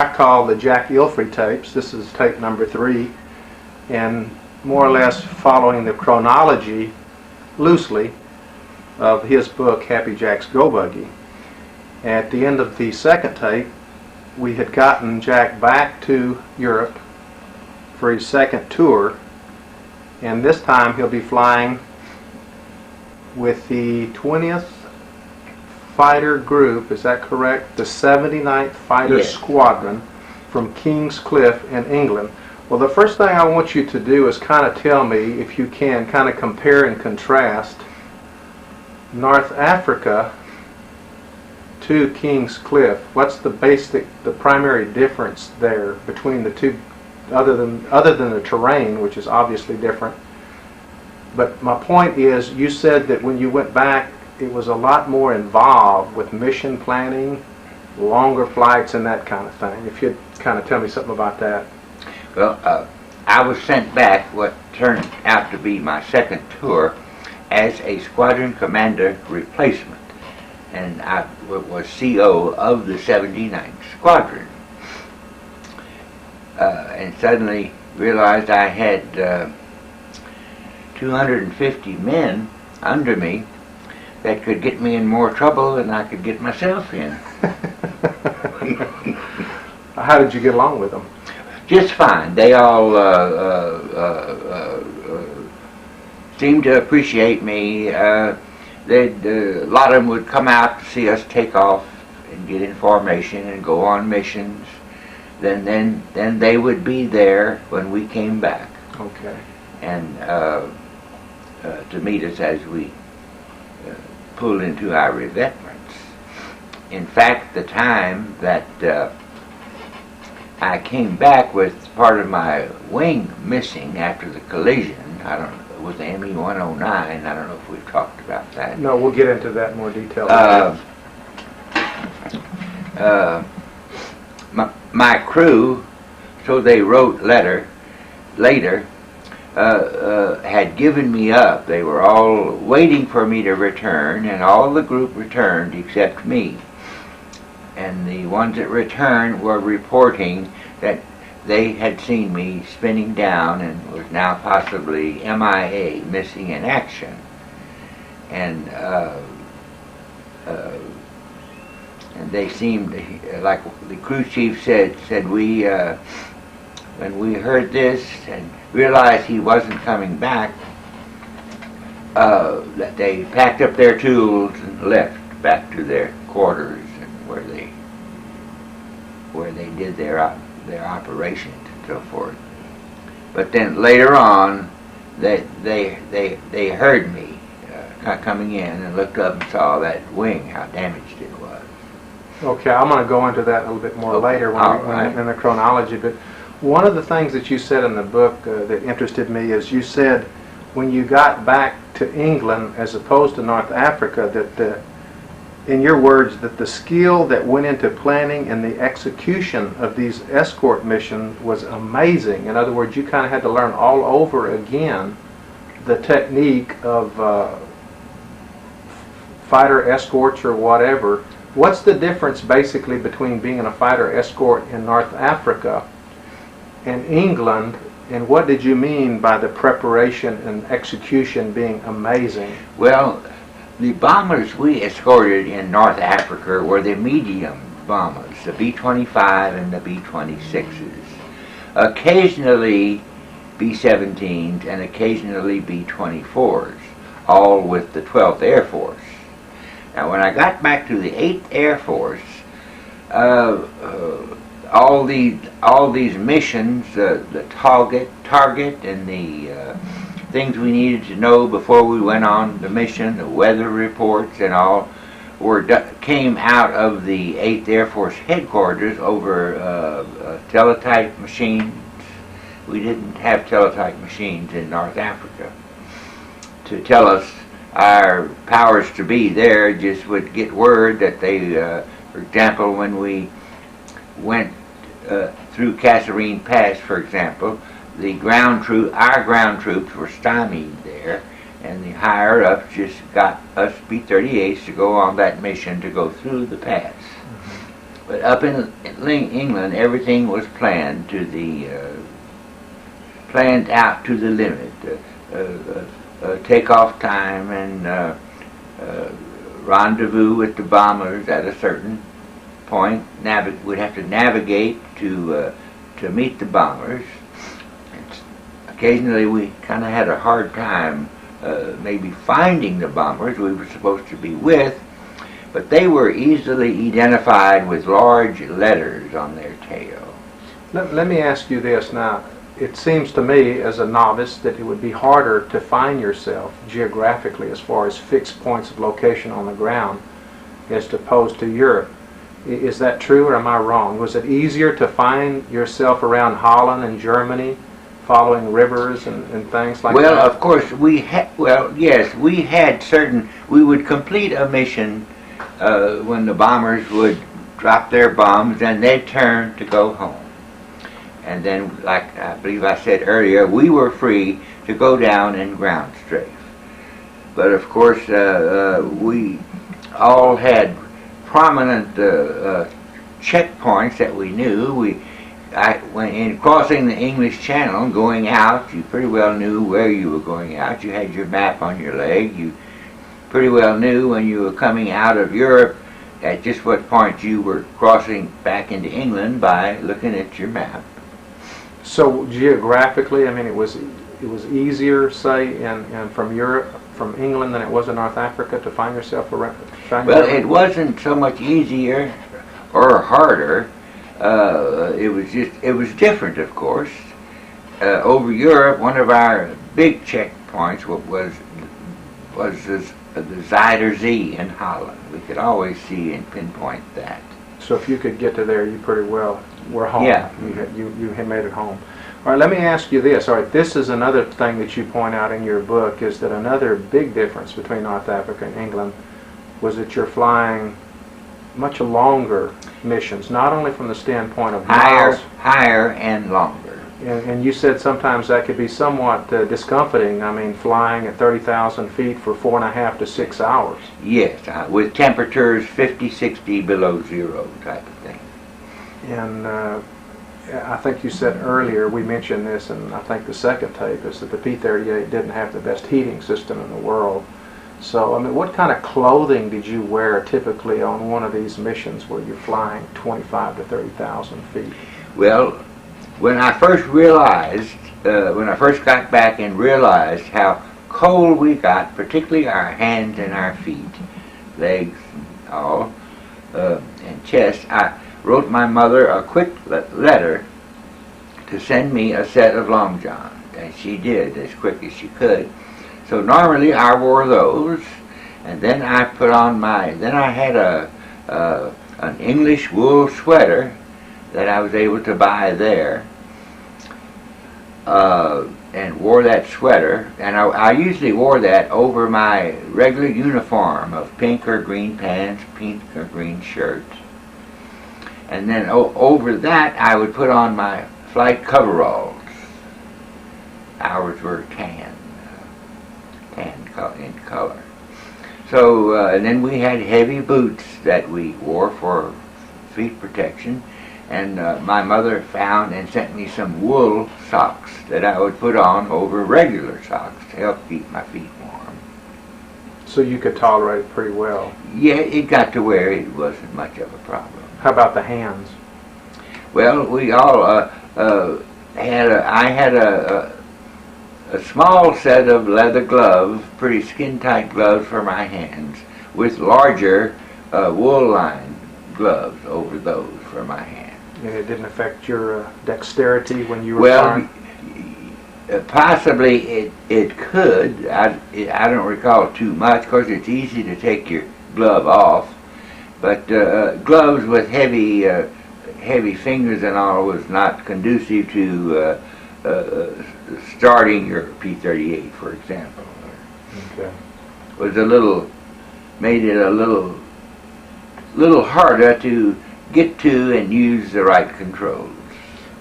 I call the Jack Ilfrey tapes. This is tape number 3, and more or less following the chronology, loosely, of his book, Happy Jack's Go Buggy. At the end of the second tape, we had gotten Jack back to Europe for his second tour, and this time he'll be flying with the 20th Fighter Group, is that correct? The 79th Fighter Squadron from King's Cliffe in England. Well, the first thing I want you to do is kind of tell me, if you can, kind of compare and contrast North Africa to King's Cliffe. What's the primary difference there between the two, other than the terrain, which is obviously different? But my point is, you said that when you went back, it was a lot more involved with mission planning, longer flights, and that kind of thing. If you'd kind of tell me something about that. Well, I was sent back what turned out to be my second tour as a squadron commander replacement, and I was CO of the 79th Squadron, and suddenly realized I had 250 men under me that could get me in more trouble than I could get myself in. How did you get along with them? Just fine. They all seemed to appreciate me. A lot of them would come out to see us take off and get in formation and go on missions. Then they would be there when we came back. Okay. And to meet us as we pulled into our revetments. In fact, the time that I came back with part of my wing missing after the collision, I don't know, it was the ME-109, I don't know if we've talked about that. No, we'll get into that in more detail. My crew, so they wrote later, had given me up. They were all waiting for me to return, and all the group returned except me. And the ones that returned were reporting that they had seen me spinning down and was now possibly MIA, missing in action. And they seemed, like the crew chief said we, when we heard this and realized he wasn't coming back, that they packed up their tools and left back to their quarters and where they did their operations and so forth. But then later on, they heard me coming in and looked up and saw that wing, how damaged it was. Okay, I'm going to go into that a little bit more later when in the chronology. But one of the things that you said in the book that interested me is you said when you got back to England as opposed to North Africa, that in your words, that the skill that went into planning and the execution of these escort missions was amazing. In other words, you kind of had to learn all over again the technique of fighter escorts or whatever. What's the difference basically between being a fighter escort in North Africa and England, and what did you mean by the preparation and execution being amazing? Well, the bombers we escorted in North Africa were the medium bombers, the B-25 and the B-26s. Occasionally B-17s and occasionally B-24s, all with the 12th Air Force. Now, when I got back to the 8th Air Force, all these missions, the target and the things we needed to know before we went on the mission, the weather reports and all, came out of the 8th Air Force headquarters over teletype machines. We didn't have teletype machines in North Africa to tell us. Our powers to be there just would get word that they, for example, when we went through Kasserine Pass, for example, our ground troops were stymied there, and the higher ups just got us B-38s to go on that mission to go through the pass. But up in England, everything was planned to the planned out to the limit. Takeoff time and rendezvous with the bombers at a certain point. We'd have to navigate to meet the bombers. Occasionally, we kind of had a hard time maybe finding the bombers we were supposed to be with, but they were easily identified with large letters on their tail. Let me ask you this now. It seems to me, as a novice, that it would be harder to find yourself geographically as far as fixed points of location on the ground as opposed to Europe. Is that true, or am I wrong? Was it easier to find yourself around Holland and Germany, following rivers and things like that? Well, of course, yes, we had certain, we would complete a mission when the bombers would drop their bombs and they'd turn to go home. And then, like I believe I said earlier, we were free to go down and ground strafe. But of course, we all had prominent checkpoints that we knew. When in crossing the English Channel, going out, you pretty well knew where you were going out. You had your map on your leg. You pretty well knew when you were coming out of Europe at just what point you were crossing back into England by looking at your map. So geographically, I mean, it was easier, say, in from Europe, from England, than it was in North Africa to find yourself around. Well, it wasn't so much easier or harder. It was different, of course. Over Europe, one of our big checkpoints was the Zuider Zee in Holland. We could always see and pinpoint that. So if you could get to there, you pretty well were home. Yeah. You had made it home. All right, let me ask you this. All right, this is another thing that you point out in your book, is that another big difference between North Africa and England was that you're flying much longer missions, not only from the standpoint of miles. Higher and longer. And you said sometimes that could be somewhat discomforting. I mean, flying at 30,000 feet for 4.5 to 6 hours. Yes, with temperatures 50, 60 below zero type of thing. And I think you said earlier, we mentioned this, and I think the second tape, is that the P-38 didn't have the best heating system in the world. So, I mean, what kind of clothing did you wear typically on one of these missions where you're flying 25 to 30,000 feet? Well, when I first got back and realized how cold we got, particularly our hands and our feet, legs, all, and chest, I wrote my mother a quick letter to send me a set of long johns, and she did as quick as she could. So normally I wore those, and then I put on then I had an English wool sweater that I was able to buy there, and wore that sweater, and I usually wore that over my regular uniform of pink or green pants, pink or green shirt. And then over that I would put on my flight coveralls. Ours were tan in color. So, and then we had heavy boots that we wore for feet protection. And my mother found and sent me some wool socks that I would put on over regular socks to help keep my feet warm. So you could tolerate it pretty well? Yeah, it got to where it wasn't much of a problem. How about the hands? Well, we all I had a small set of leather gloves, pretty skin-tight gloves for my hands, with larger wool-lined gloves over those for my hands. And it didn't affect your dexterity when you were flying? Well, possibly it could. I don't recall too much, because it's easy to take your glove off. But gloves with heavy fingers and all was not conducive to starting your P-38, for example. Okay. Made it a little harder to get to and use the right controls.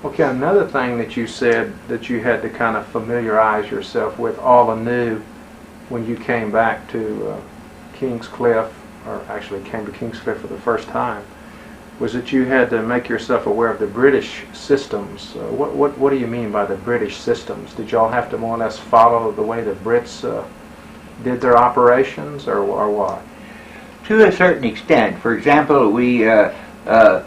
Okay, another thing that you said that you had to kind of familiarize yourself with all anew when you came back to King's Cliffe, or actually came to King's Cliffe for the first time, was that you had to make yourself aware of the British systems. What do you mean by the British systems? Did y'all have to more or less follow the way the Brits did their operations, or what? To a certain extent. For example, we our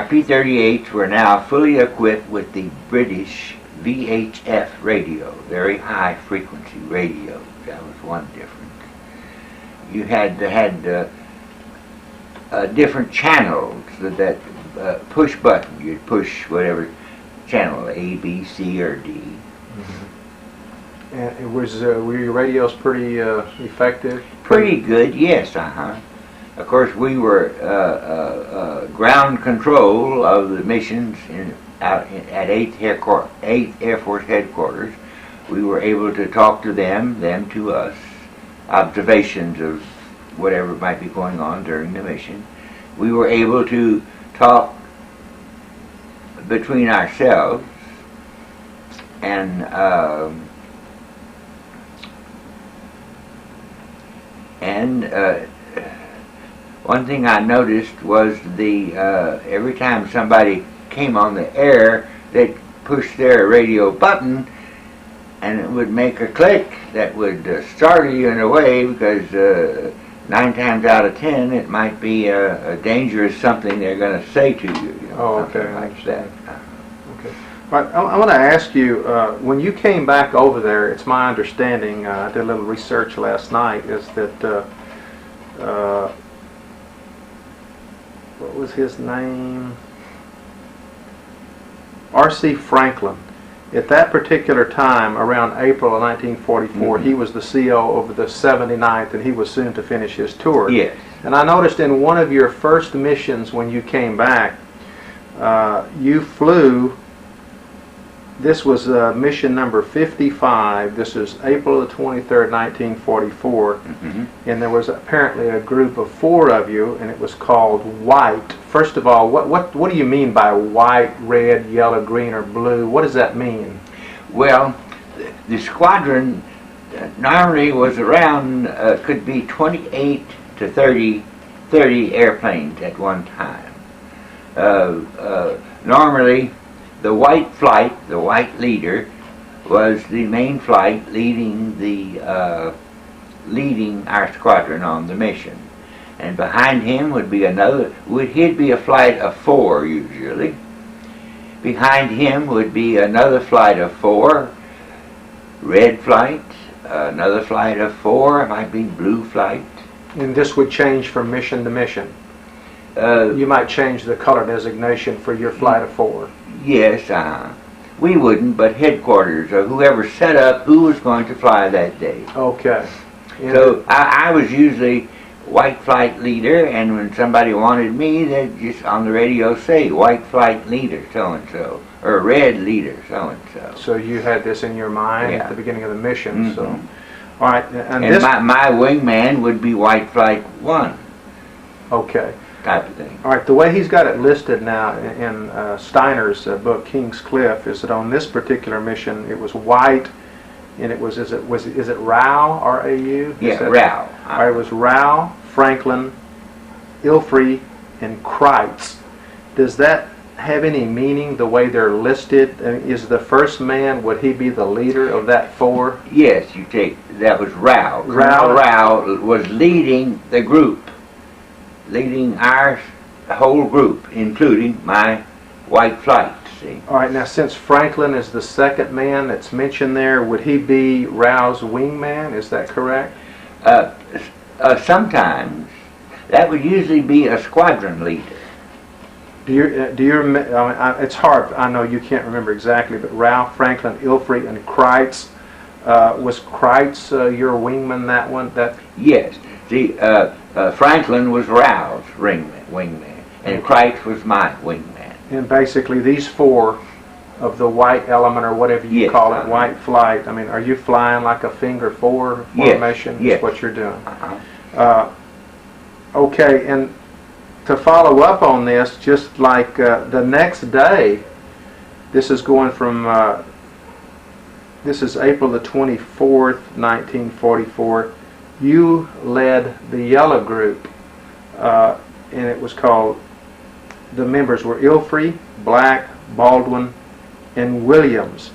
P-38s were now fully equipped with the British VHF radio, very high frequency radio. That was one difference. You had different channels that push button. You'd push whatever channel, A, B, C, or D. Mm-hmm. And it was were your radios pretty effective? Pretty good, yes. Of course, we were ground control of the missions at 8th Air Force headquarters. We were able to talk to them to us, observations of whatever might be going on during the mission. We were able to talk between ourselves, and one thing I noticed was every time somebody came on the air, they'd push their radio button and it would make a click that would startle you in a way, because 9 times out of 10 it might be a dangerous something they're going to say to you. Oh, okay, I like understand. Okay. Right, I want to ask you, when you came back over there, it's my understanding, I did a little research last night, is that, what was his name? R.C. Franklin. At that particular time, around April of 1944, he was the CO over the 79th, and he was soon to finish his tour. Yes. And I noticed in one of your first missions when you came back, you flew, this was mission number 55, this is April the 23rd, 1944, and there was apparently a group of 4 of you, and it was called White. First of all, what do you mean by white, red, yellow, green, or blue? What does that mean? Well, the squadron normally was around, could be 28 to 30 airplanes at one time. Normally, the white flight, the white leader, was the main flight leading our squadron on the mission. And behind him would be he'd be a flight of 4 usually. Behind him would be another flight of 4, red flight, another flight of 4, might be blue flight. And this would change from mission to mission? You might change the color designation for your flight of 4? Yes, we wouldn't, but headquarters, or whoever set up who was going to fly that day. Okay. So I was usually white flight leader, and when somebody wanted me, they'd just on the radio say white flight leader so-and-so, or red leader so-and-so. So you had this in your mind at the beginning of the mission. So, all right, and my wingman would be white flight 1. Okay. Type of thing. All right, the way he's got it listed now in Steiner's book King's Cliffe is that on this particular mission it was white, and it was is it Rau, R-A-U? Yeah, Rau. All right, it was Rau, Franklin, Ilfrey, and Kreitz. Does that have any meaning the way they're listed? Is the first man, would he be the leader of that 4? Yes, that was Rau. Rau was leading the group, leading our whole group, including my white flight. See. All right, now since Franklin is the second man that's mentioned there, would he be Rau's wingman? Is that correct? Sometimes that would usually be a squadron leader. Do you remember? It's hard. I know you can't remember exactly, but Rau, Franklin, Ilfrey, and Kreitz. Was Kreitz your wingman? That one? Yes. Franklin was Rau's wingman, and Kreitz was my wingman. And basically, these 4 of the white element, or whatever you call it, white flight. I mean, are you flying like a finger 4 formation? Yes. Is what you're doing. Okay, and to follow up on this, just like the next day, this is going from. This is April the 24th, 1944. You led the yellow group, and it was called the members were Ilfrey, Black, Baldwin, and Williams.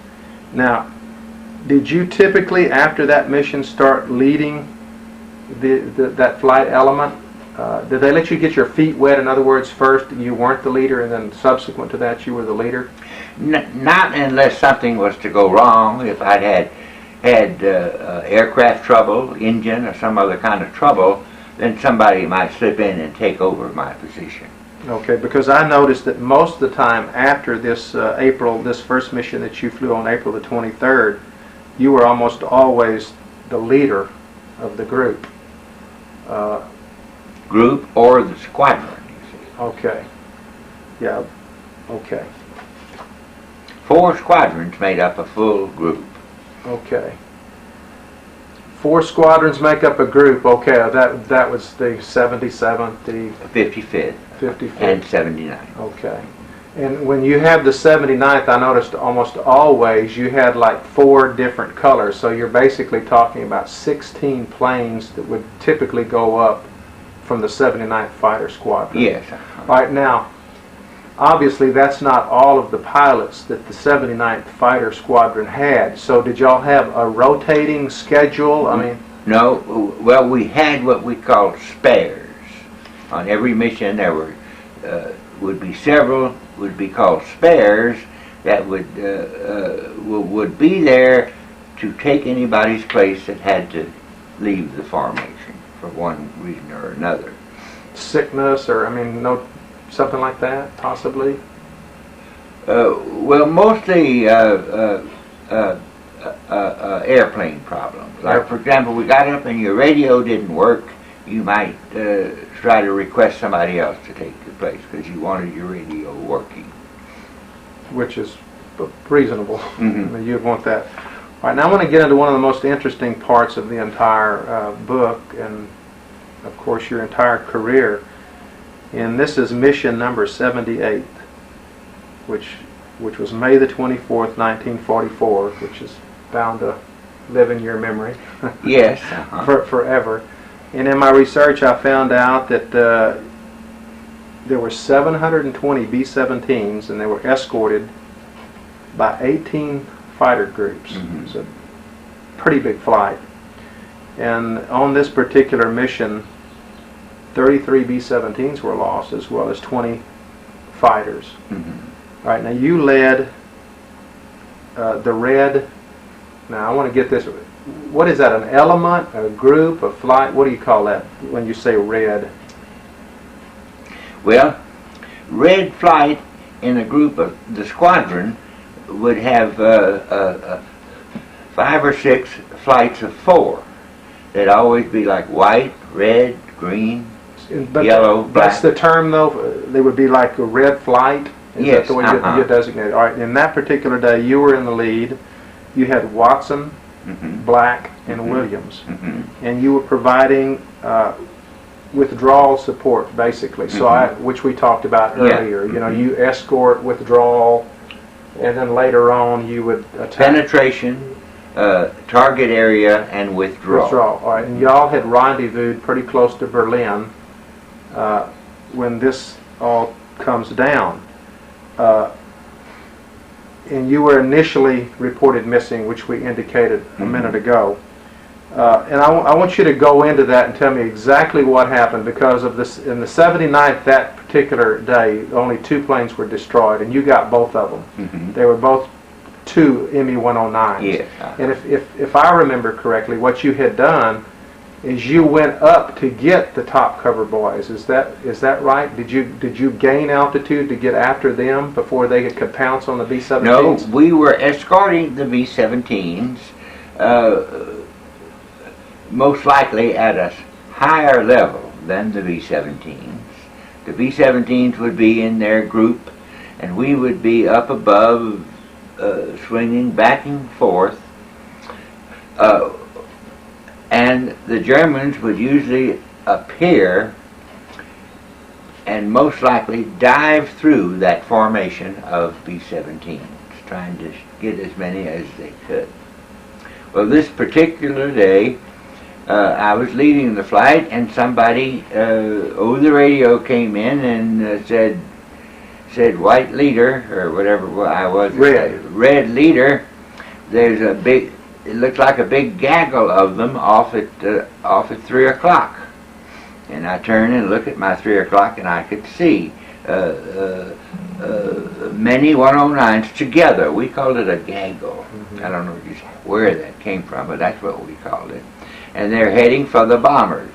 Now, did you typically, after that mission, start leading that flight element? Did they let you get your feet wet? In other words, first you weren't the leader, and then subsequent to that you were the leader? Not unless something was to go wrong. If I'd had aircraft trouble, engine, or some other kind of trouble, then somebody might slip in and take over my position. Okay, because I noticed that most of the time after this this first mission that you flew on April the 23rd, you were almost always the leader of the group. Group or the squadron, you see. Okay. Yeah. Okay. 4 squadrons made up a full group. Okay. 4 squadrons make up a group. Okay, that was the 77th, the 55th, 55th, and 79. Okay. And when you have the 79th, I noticed almost always you had like 4 different colors. So you're basically talking about 16 planes that would typically go up from the 79th Fighter Squadron. Yes. All right, now, obviously that's not all of the pilots that the 79th Fighter Squadron had. So did y'all have a rotating schedule? I mean, no. Well, we had what we called spares. On every mission there would be several, would be called spares, that would be there to take anybody's place that had to leave the formation for one reason or another. Sickness, or I mean, no, something like that, possibly. Well, mostly airplane problems. Like, for example, we got up and your radio didn't work. You might try to request somebody else to take your place because you wanted your radio working. Which is reasonable. Mm-hmm. I mean, you'd want that. All right, now I want to get into one of the most interesting parts of the entire book, and of course your entire career. And this is mission number 78, which was May the 24th, 1944, which is bound to live in your memory. Yes. Forever. And in my research I found out that there were 720 B-17s, and they were escorted by 18 fighter groups. Mm-hmm. It's a pretty big flight. And on this particular mission, 33 B-17s were lost, as well as 20 fighters. Mm-hmm. All right, now you led the red. Now I want to get this. What is that? An element, a group, a flight? What do you call that when you say red? Well, red flight in a group of the squadron would have 5 or 6 flights of 4. They'd always be like white, red, green, But yellow, black. That's the term, though. They would be like a red flight. Is Yes, that the way you designate it? All right. In that particular day, you were in the lead. You had Watson, Mm-hmm. Black, and Mm-hmm. Williams, Mm-hmm. and you were providing withdrawal support, basically. So Mm-hmm. which we talked about Yeah. earlier. You know, Mm-hmm. you escort, withdrawal, and then later on you would attack. Penetration, target area, and withdrawal. Withdrawal. All right. And y'all had rendezvoused pretty close to Berlin when this all comes down. And you were initially reported missing, which we indicated a minute ago. And I want you to go into that and tell me exactly what happened, because of this. In the 79th, that particular day, only 2 planes were destroyed, and you got both of them. Mm-hmm. They were both 2 ME-109s. Yes. And if I remember correctly, what you had done is you went up to get the top cover boys. Is that right? Did you gain altitude to get after them before they could pounce on the B-17s? No, we were escorting the B-17s, most likely at a higher level than the B-17s. The B-17s would be in their group, and we would be up above, swinging back and forth. And the Germans would usually appear and most likely dive through that formation of B-17s, trying to get as many as they could. Well, this particular day, I was leading the flight, and somebody over the radio came in and said, said white leader, or whatever I was. Red leader. There's a big, it looked like a big gaggle of them off at 3 o'clock. And I turned and looked at my 3 o'clock, and I could see many 109s together. We called it a gaggle. Mm-hmm. I don't know where that came from, but that's what we called it. And they're heading for the bombers.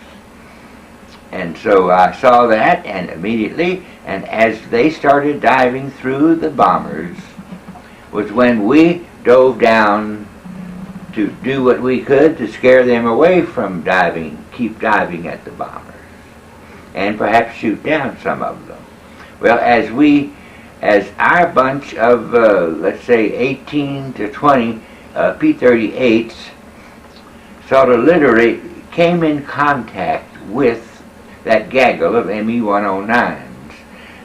And so I saw that, and immediately, and as they started diving through the bombers, was when we dove down to do what we could to scare them away from diving, keep diving at the bombers, and perhaps shoot down some of them. Well, as our bunch of, let's say, 18 to 20 P-38s sort of literally came in contact with that gaggle of ME-109s.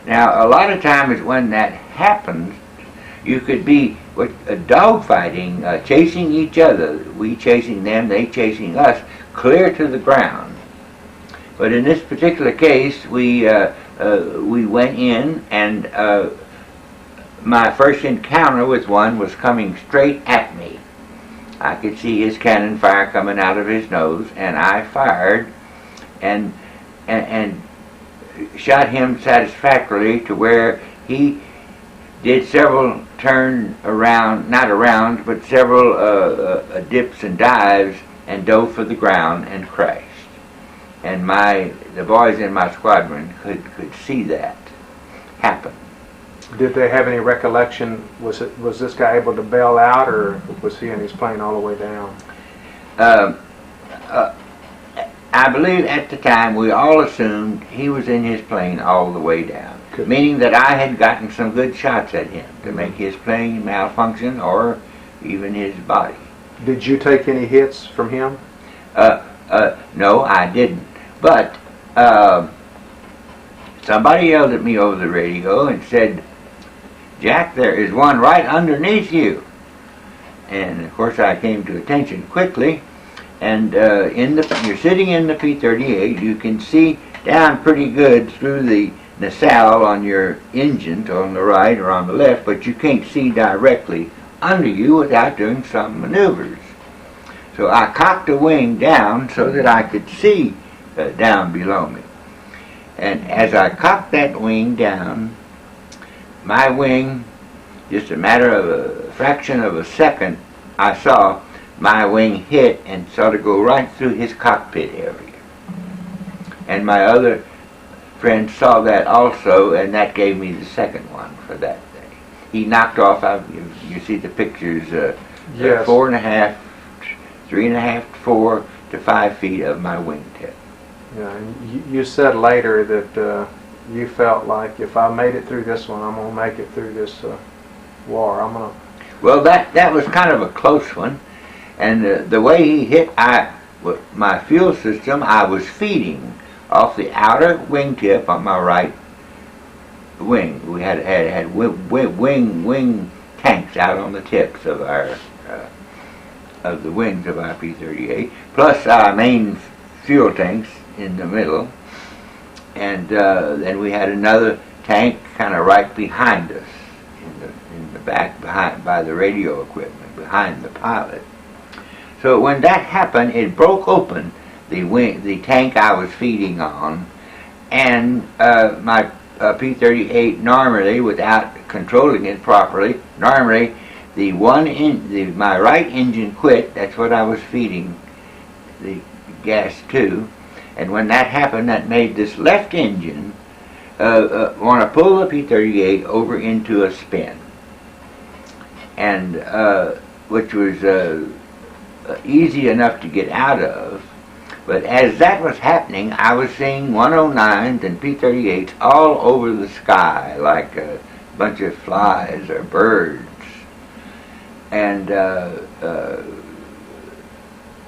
Now, a lot of times when that happens, you could be dogfighting, chasing each other, we chasing them, they chasing us, clear to the ground. But in this particular case, we went in, and my first encounter with one was coming straight at me. I could see his cannon fire coming out of his nose, and I fired and shot him satisfactorily to where he did several turn around, not around, but several dips and dives, and dove for the ground and crashed. And the boys in my squadron could see that happen. Did they have any recollection? Was this guy able to bail out, or was he in his plane all the way down? I believe at the time we all assumed he was in his plane all the way down, meaning that I had gotten some good shots at him to make his plane malfunction or even his body. Did you take any hits from him? No, I didn't. But somebody yelled at me over the radio and said, "Jack, there is one right underneath you." And of course I came to attention quickly. And you're sitting in the P-38, you can see down pretty good through the nacelle on your engine on the right or on the left, but you can't see directly under you without doing some maneuvers. So I cocked the wing down so that I could see down below me. And as I cocked that wing down, my wing, just a matter of a fraction of a second, I saw my wing hit and sort of go right through his cockpit area. And my other friend saw that also, and that gave me the second one for that day. He knocked off, you see the pictures, yes. 4.5, 3.5, 4 to 5 feet of my wingtip. Yeah, and you said later that you felt like, if I made it through this one, I'm going to make it through this war. Well, that was kind of a close one. And the way he hit my fuel system, I was feeding off the outer wingtip on my right wing. We had wing tanks out on the tips of the wings of our P-38, plus our main fuel tanks in the middle. And then we had another tank kind of right behind us, in the back, by the radio equipment, behind the pilot. So when that happened, it broke open the tank I was feeding on, and my P-38 normally, without controlling it properly, normally my right engine quit. That's what I was feeding the gas to, and when that happened, that made this left engine want to pull the P-38 over into a spin, and which was easy enough to get out of. But as that was happening, I was seeing 109s and P-38s all over the sky like a bunch of flies or birds. And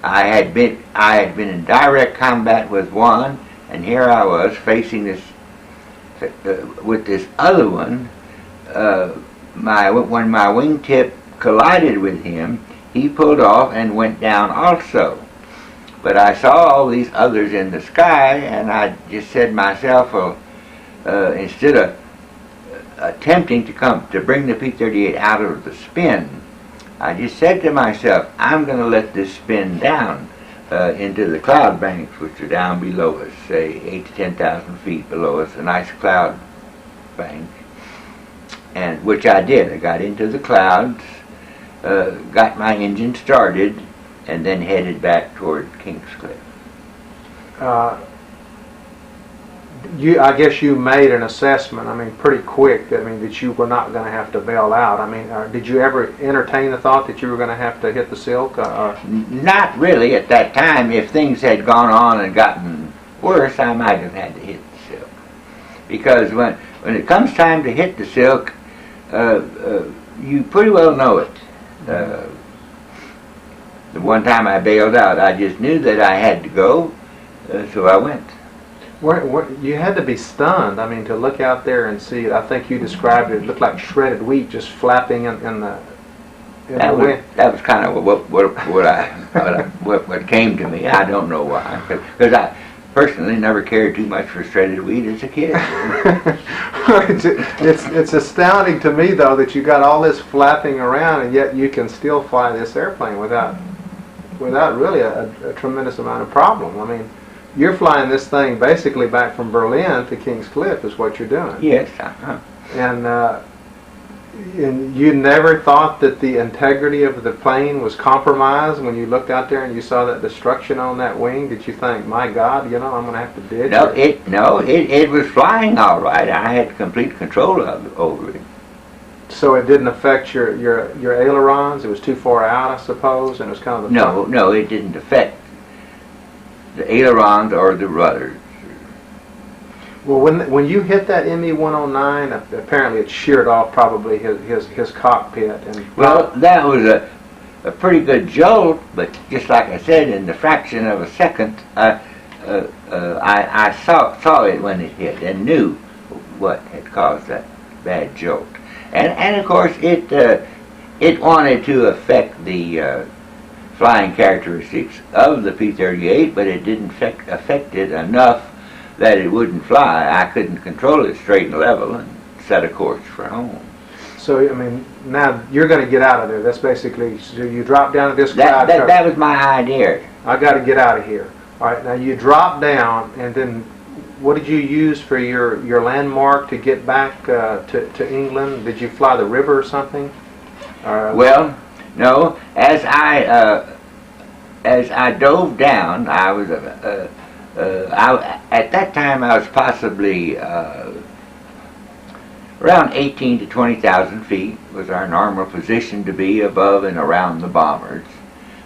I had been in direct combat with one, and here I was facing this with this other one. When my wingtip collided with him, he pulled off and went down also. But I saw all these others in the sky, and I just said to myself, well, instead of attempting to bring the P-38 out of the spin, I just said to myself, I'm going to let this spin down into the cloud banks, which are down below us, say 8 to 10,000 feet below us, a nice cloud bank, and which I did. I got into the clouds, got my engine started, and then headed back toward King's Cliffe. I guess you made an assessment, I mean, pretty quick, that you were not going to have to bail out. I mean, did you ever entertain the thought that you were going to have to hit the silk? Not really at that time. If things had gone on and gotten worse, I might have had to hit the silk. Because when it comes time to hit the silk, you pretty well know it. The one time I bailed out, I just knew that I had to go, so I went. You had to be stunned, I mean, to look out there and see it. I think you described it, it looked like shredded wheat just flapping in the wind. That was kind of what came to me. I don't know why, because I personally never cared too much for shredded wheat as a kid. It's astounding to me, though, that you got all this flapping around, and yet you can still fly this airplane without really a tremendous amount of problem. I mean, you're flying this thing basically back from Berlin to King's Cliffe is what you're doing. Yes. And you never thought that the integrity of the plane was compromised when you looked out there and you saw that destruction on that wing? Did you think, my God, I'm going to have to ditch? It was flying all right. I had complete control over it. So it didn't affect your ailerons? It was too far out, I suppose, and it was kind of No, it didn't affect the ailerons or the rudders. Well, when you hit that ME-109, apparently it sheared off probably his cockpit. Well, that was a pretty good jolt, but just like I said, in the fraction of a second, I saw it when it hit and knew what had caused that bad jolt. And of course, it wanted to affect the flying characteristics of the P-38, but it didn't affect it enough that it wouldn't fly. I couldn't control it straight and level and set a course for home. So, I mean, now you're going to get out of there. That's basically, so you drop down to this cloud cover. That was my idea. I got to get out of here. All right, now you drop down, and then what did you use for your landmark to get back to England? Did you fly the river or something? Well, no. As I dove down, I was at that time I was possibly around 18 to 20,000 feet was our normal position to be above and around the bombers.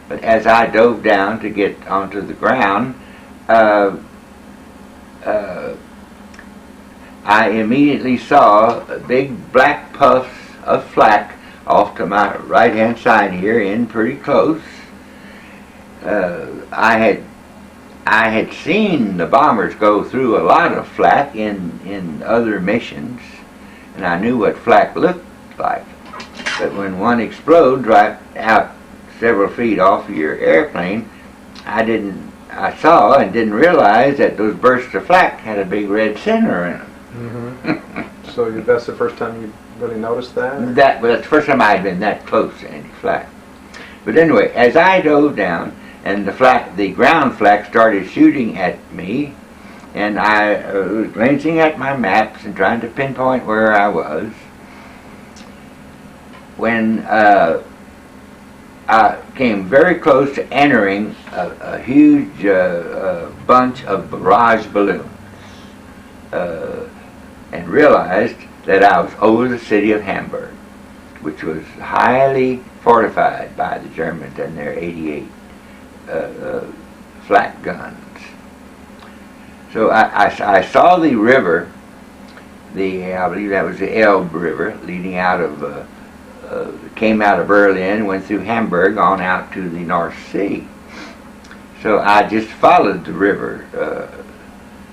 But as I dove down to get onto the ground, I immediately saw big black puffs of flak off to my right-hand side here, in pretty close. I had seen the bombers go through a lot of flak in other missions, and I knew what flak looked like. But when one explodes right out several feet off of your airplane, I saw and didn't realize that those bursts of flak had a big red center in them. Mm-hmm. So that's the first time you really noticed that? That's the first time I had been that close to any flak. But anyway, as I dove down, and the ground flak started shooting at me, and I was glancing at my maps and trying to pinpoint where I was, when I came very close to entering a huge bunch of barrage balloons, and realized that I was over the city of Hamburg, which was highly fortified by the Germans and their 88 flak guns. So I saw the river, I believe that was the Elbe River, leading out of, came out of Berlin, went through Hamburg on out to the North Sea. So I just followed the river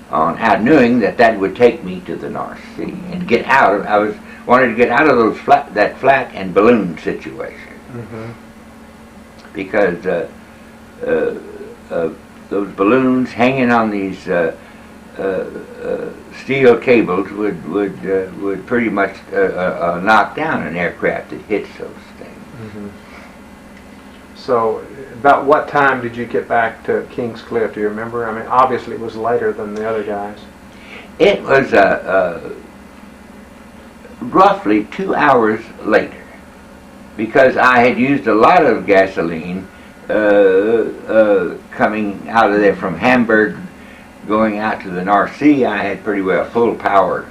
on out, knowing that would take me to the North Sea and get out of. Wanted to get out of that flak and balloon situation, because those balloons hanging on these steel cables would pretty much knock down an aircraft that hits those things. Mm-hmm. So, about what time did you get back to King's Cliffe? Do you remember? I mean, obviously it was later than the other guys. It was roughly 2 hours later, because I had used a lot of gasoline coming out of there from Hamburg, going out to the North Sea. I had pretty well full power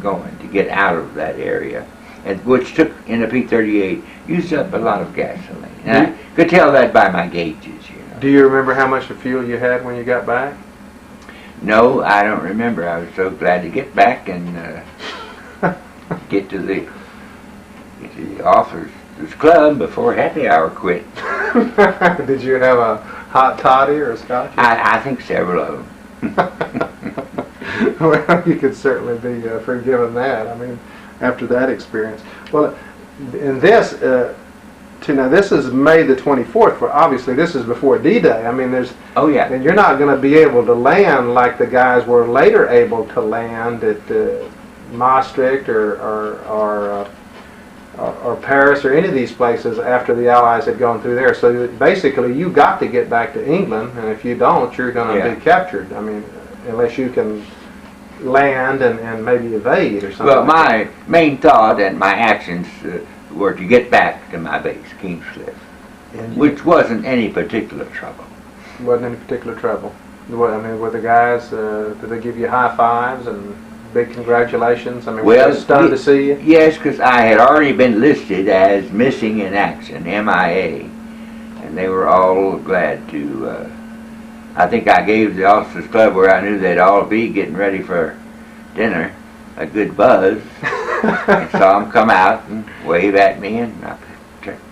going to get out of that area, and which took, in a P-38, used up a lot of gasoline. And I could tell that by my gauges, you know. Do you remember how much of fuel you had when you got back? No, I don't remember. I was so glad to get back and get to the officers' club before happy hour quit. Did you have a hot toddy or a scotch? I think several of them. Well, you could certainly be forgiven that. I mean, after that experience. Well, in this, now this is May the 24th. Well, obviously, this is before D-Day. I mean, there's. Oh yeah. And you're not going to be able to land like the guys were later able to land at Maastricht or Paris or any of these places after the Allies had gone through there. So basically, you got to get back to England, and if you don't, you're going to be captured. I mean, unless you can land and maybe evade or something. Well, my main thought and my actions were to get back to my base, King's Cliffe, which wasn't any particular trouble. Wasn't any particular trouble. What, I mean, were the guys, did they give you high fives and big congratulations? I mean, were they stunned to see you? Yes, because I had already been listed as missing in action, MIA, and they were all glad to. I think I gave the officers' club, where I knew they'd all be getting ready for dinner, a good buzz. And saw them come out and wave at me, and I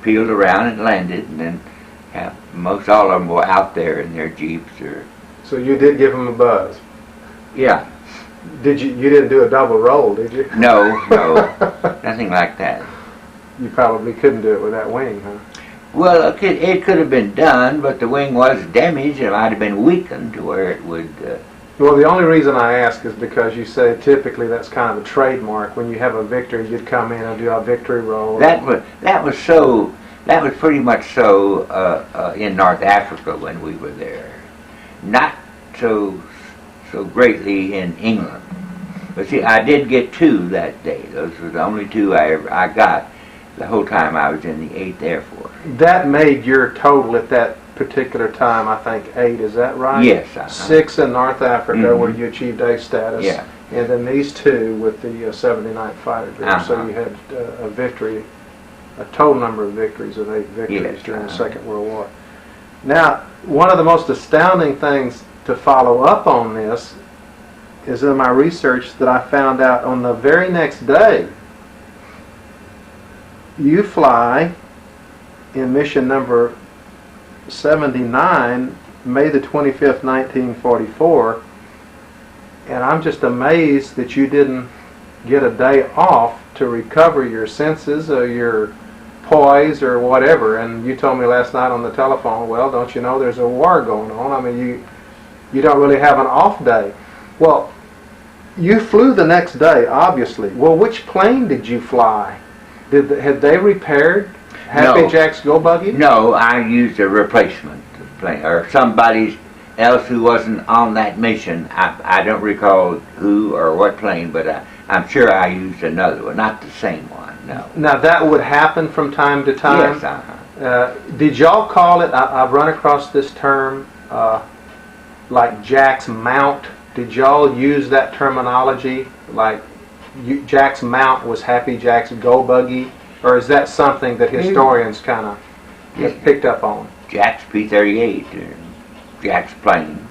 peeled around and landed, and then most all of them were out there in their jeeps. So you did give them a buzz? Yeah. Did you? You didn't do a double roll, did you? No, nothing like that. You probably couldn't do it with that wing, huh? Well, it could have been done, but the wing was damaged. It might have been weakened to where it would. Well, the only reason I ask is because you say typically that's kind of a trademark. When you have a victory, you'd come in and do a victory roll. That was pretty much so in North Africa when we were there. Not so greatly in England. But see, I did get 2 that day. Those were the only 2 I got the whole time I was in the 8th Air Force. That made your total at that particular time, I think, 8. Is that right? Yes. 6 in North Africa, where you achieved A status. Yeah. And then these 2 with the 79th Fighter Group. So you had a victory, a total number of victories of 8 victories during the Second World War. Now, one of the most astounding things to follow up on this is in my research that I found out on the very next day, you fly in mission number 79, May the 25th, 1944, and I'm just amazed that you didn't get a day off to recover your senses or your poise or whatever. And you told me last night on the telephone, well, don't you know there's a war going on? I mean, you don't really have an off day. Well, you flew the next day, obviously. Well, which plane did you fly? Had they repaired Happy Jack's Go Buggy? No, I used a replacement plane, or somebody else who wasn't on that mission. I don't recall who or what plane, but I'm sure I used another one, not the same one, no. Now, that would happen from time to time? Yes, did y'all call it, I've run across this term, like Jack's Mount. Did y'all use that terminology? Like Jack's Mount was Happy Jack's Go Buggy? Or is that something that historians kind of have picked up on? Jack's P-38, Jack's plane.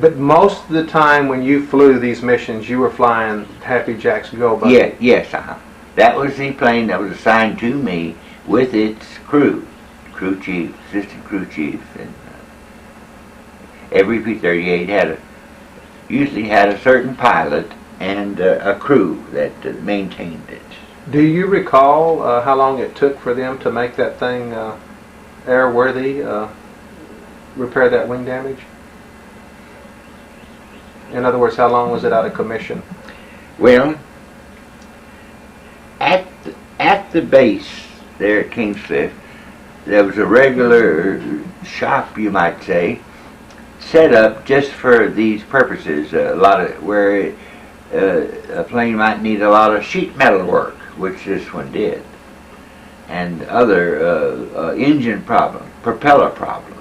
But most of the time when you flew these missions, you were flying Happy Jack's Go Buggy? Yes. That was the plane that was assigned to me with its crew chief, assistant crew chief, and every P-38 usually had a certain pilot and a crew that maintained it. Do you recall how long it took for them to make that thing airworthy, repair that wing damage? In other words, how long was it out of commission? Well, at the base there at King's Cliffe, there was a regular shop, you might say, set up just for these purposes. A lot of where a plane might need a lot of sheet metal work, which this one did, and other engine problems, propeller problems,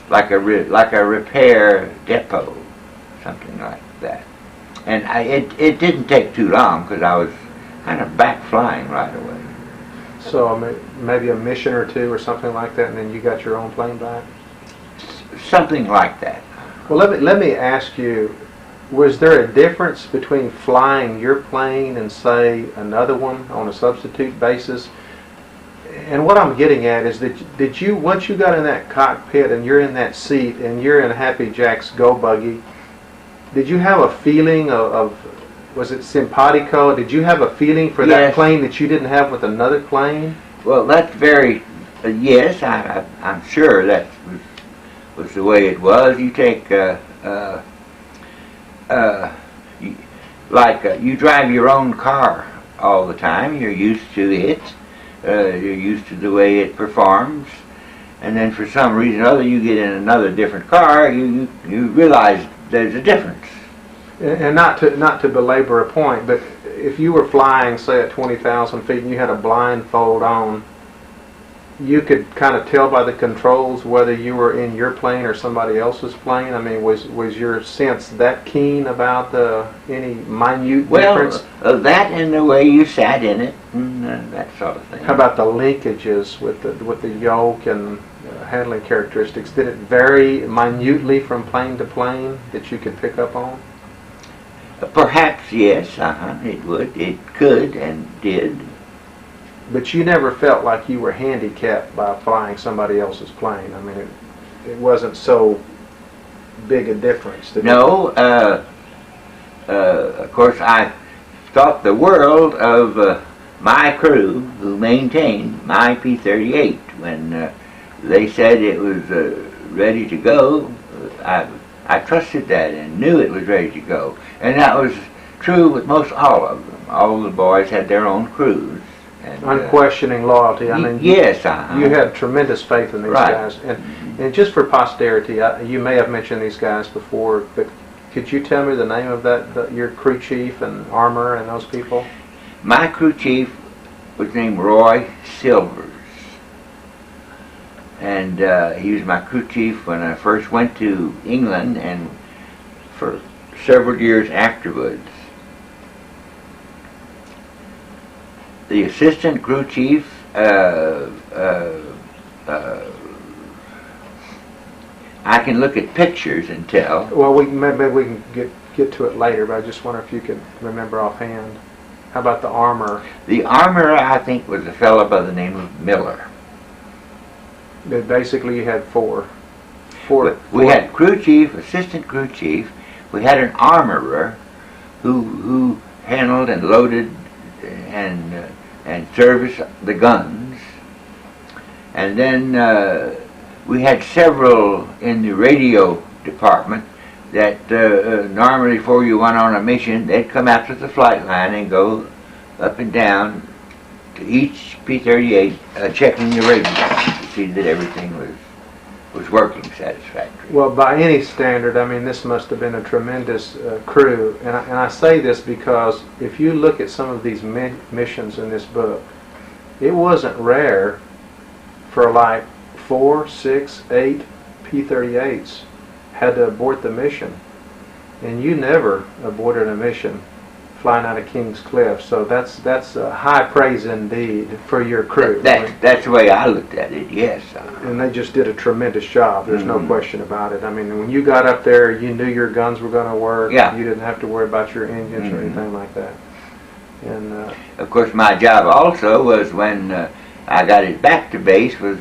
like a repair depot, something like that. And it didn't take too long because I was kind of back flying right away. So maybe a mission or two or something like that, and then you got your own plane back? Something like that. Well, let me ask you, was there a difference between flying your plane and, say, another one on a substitute basis? And what I'm getting at is that did you, once you got in that cockpit and you're in that seat and you're in Happy Jack's Go Buggy, did you have a feeling of was it simpatico? Did you have a feeling for that plane that you didn't have with another plane? Well, that's very, yes, I'm sure that was the way it was. You take, you drive your own car all the time. You're used to it. You're used to the way it performs. And then for some reason or other, you get in another different car, you realize there's a difference. And not to belabor a point, but if you were flying, say, at 20,000 feet and you had a blindfold on, you could kind of tell by the controls whether you were in your plane or somebody else's plane. I mean, was your sense that keen about any minute difference? Well, that and the way you sat in it, and that sort of thing. How about the linkages with the yoke and handling characteristics? Did it vary minutely from plane to plane that you could pick up on? Perhaps, yes, it would. It could and did. But you never felt like you were handicapped by flying somebody else's plane. I mean, it wasn't so big a difference. No, of course, I thought the world of my crew who maintained my P-38 when they said it was ready to go. I trusted that and knew it was ready to go. And that was true with most all of them. All the boys had their own crews. And, unquestioning loyalty. I mean, yes, you had tremendous faith in these guys. And just for posterity, you may have mentioned these guys before, but could you tell me the name of your crew chief and armor and those people? My crew chief was named Roy Silvers. And he was my crew chief when I first went to England and for several years afterwards. The assistant crew chief, I can look at pictures and tell. Well, maybe we can get to it later, but I just wonder if you could remember offhand. How about the armor? The armor, I think, was a fellow by the name of Miller. But basically, you had four. We had crew chief, assistant crew chief. We had an armorer who handled and loaded and serviced the guns. And then we had several in the radio department that normally before you went on a mission, they'd come out to the flight line and go up and down to each P-38 checking the radio to see that everything was working satisfactorily. Well, by any standard, I mean, this must have been a tremendous crew. And I say this because if you look at some of these missions in this book, it wasn't rare for like 4, 6, 8 P-38s had to abort the mission. And you never aborted a mission flying out of King's Cliffe, so that's high praise indeed for your crew. That's the way I looked at it, yes. And they just did a tremendous job, there's no question about it. I mean, when you got up there, you knew your guns were going to work. Yeah. You didn't have to worry about your engines or anything like that. And of course, my job also was when I got it back to base was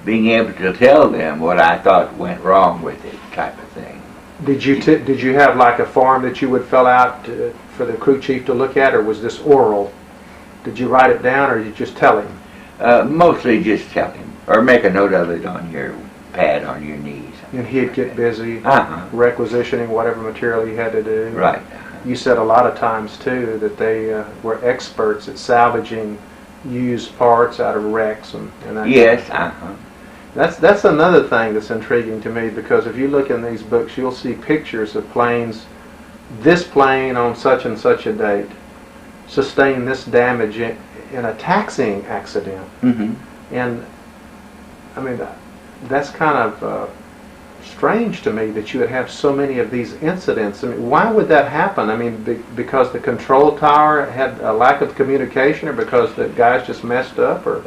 being able to tell them what I thought went wrong with it, type of thing. Did you have like a form that you would fill out for the crew chief to look at, or was this oral? Did you write it down, or did you just tell him? Mostly just tell him, or make a note of it on your pad on your knees. And he'd get busy Uh-huh. requisitioning whatever material he had to do. Right. You said a lot of times, too, that they were experts at salvaging used parts out of wrecks and that. Yes. Uh-huh. That's another thing that's intriguing to me, because if you look in these books, you'll see pictures of planes. This plane on such and such a date sustained this damage in a taxiing accident. Mm-hmm. And I mean, that's kind of strange to me that you would have so many of these incidents. I mean, why would that happen? I mean, because the control tower had a lack of communication, or because the guys just messed up, or?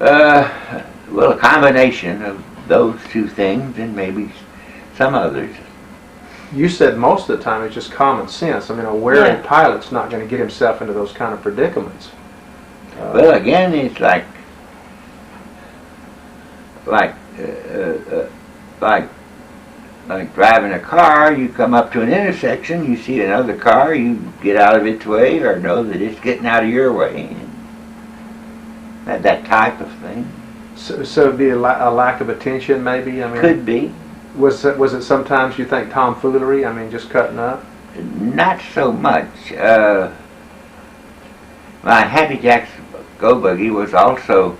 Well, a combination of those two things, and maybe some others. You said most of the time it's just common sense. I mean, a wary pilot's not going to get himself into those kind of predicaments. Well, again, it's like driving a car. You come up to an intersection, you see another car, you get out of its way, or know that it's getting out of your way. That type of thing. So it'd be a lack of attention, maybe. I mean, could be. Was it sometimes you think tomfoolery? I mean, just cutting up? Not so much. My Happy Jack's Go Buggy was also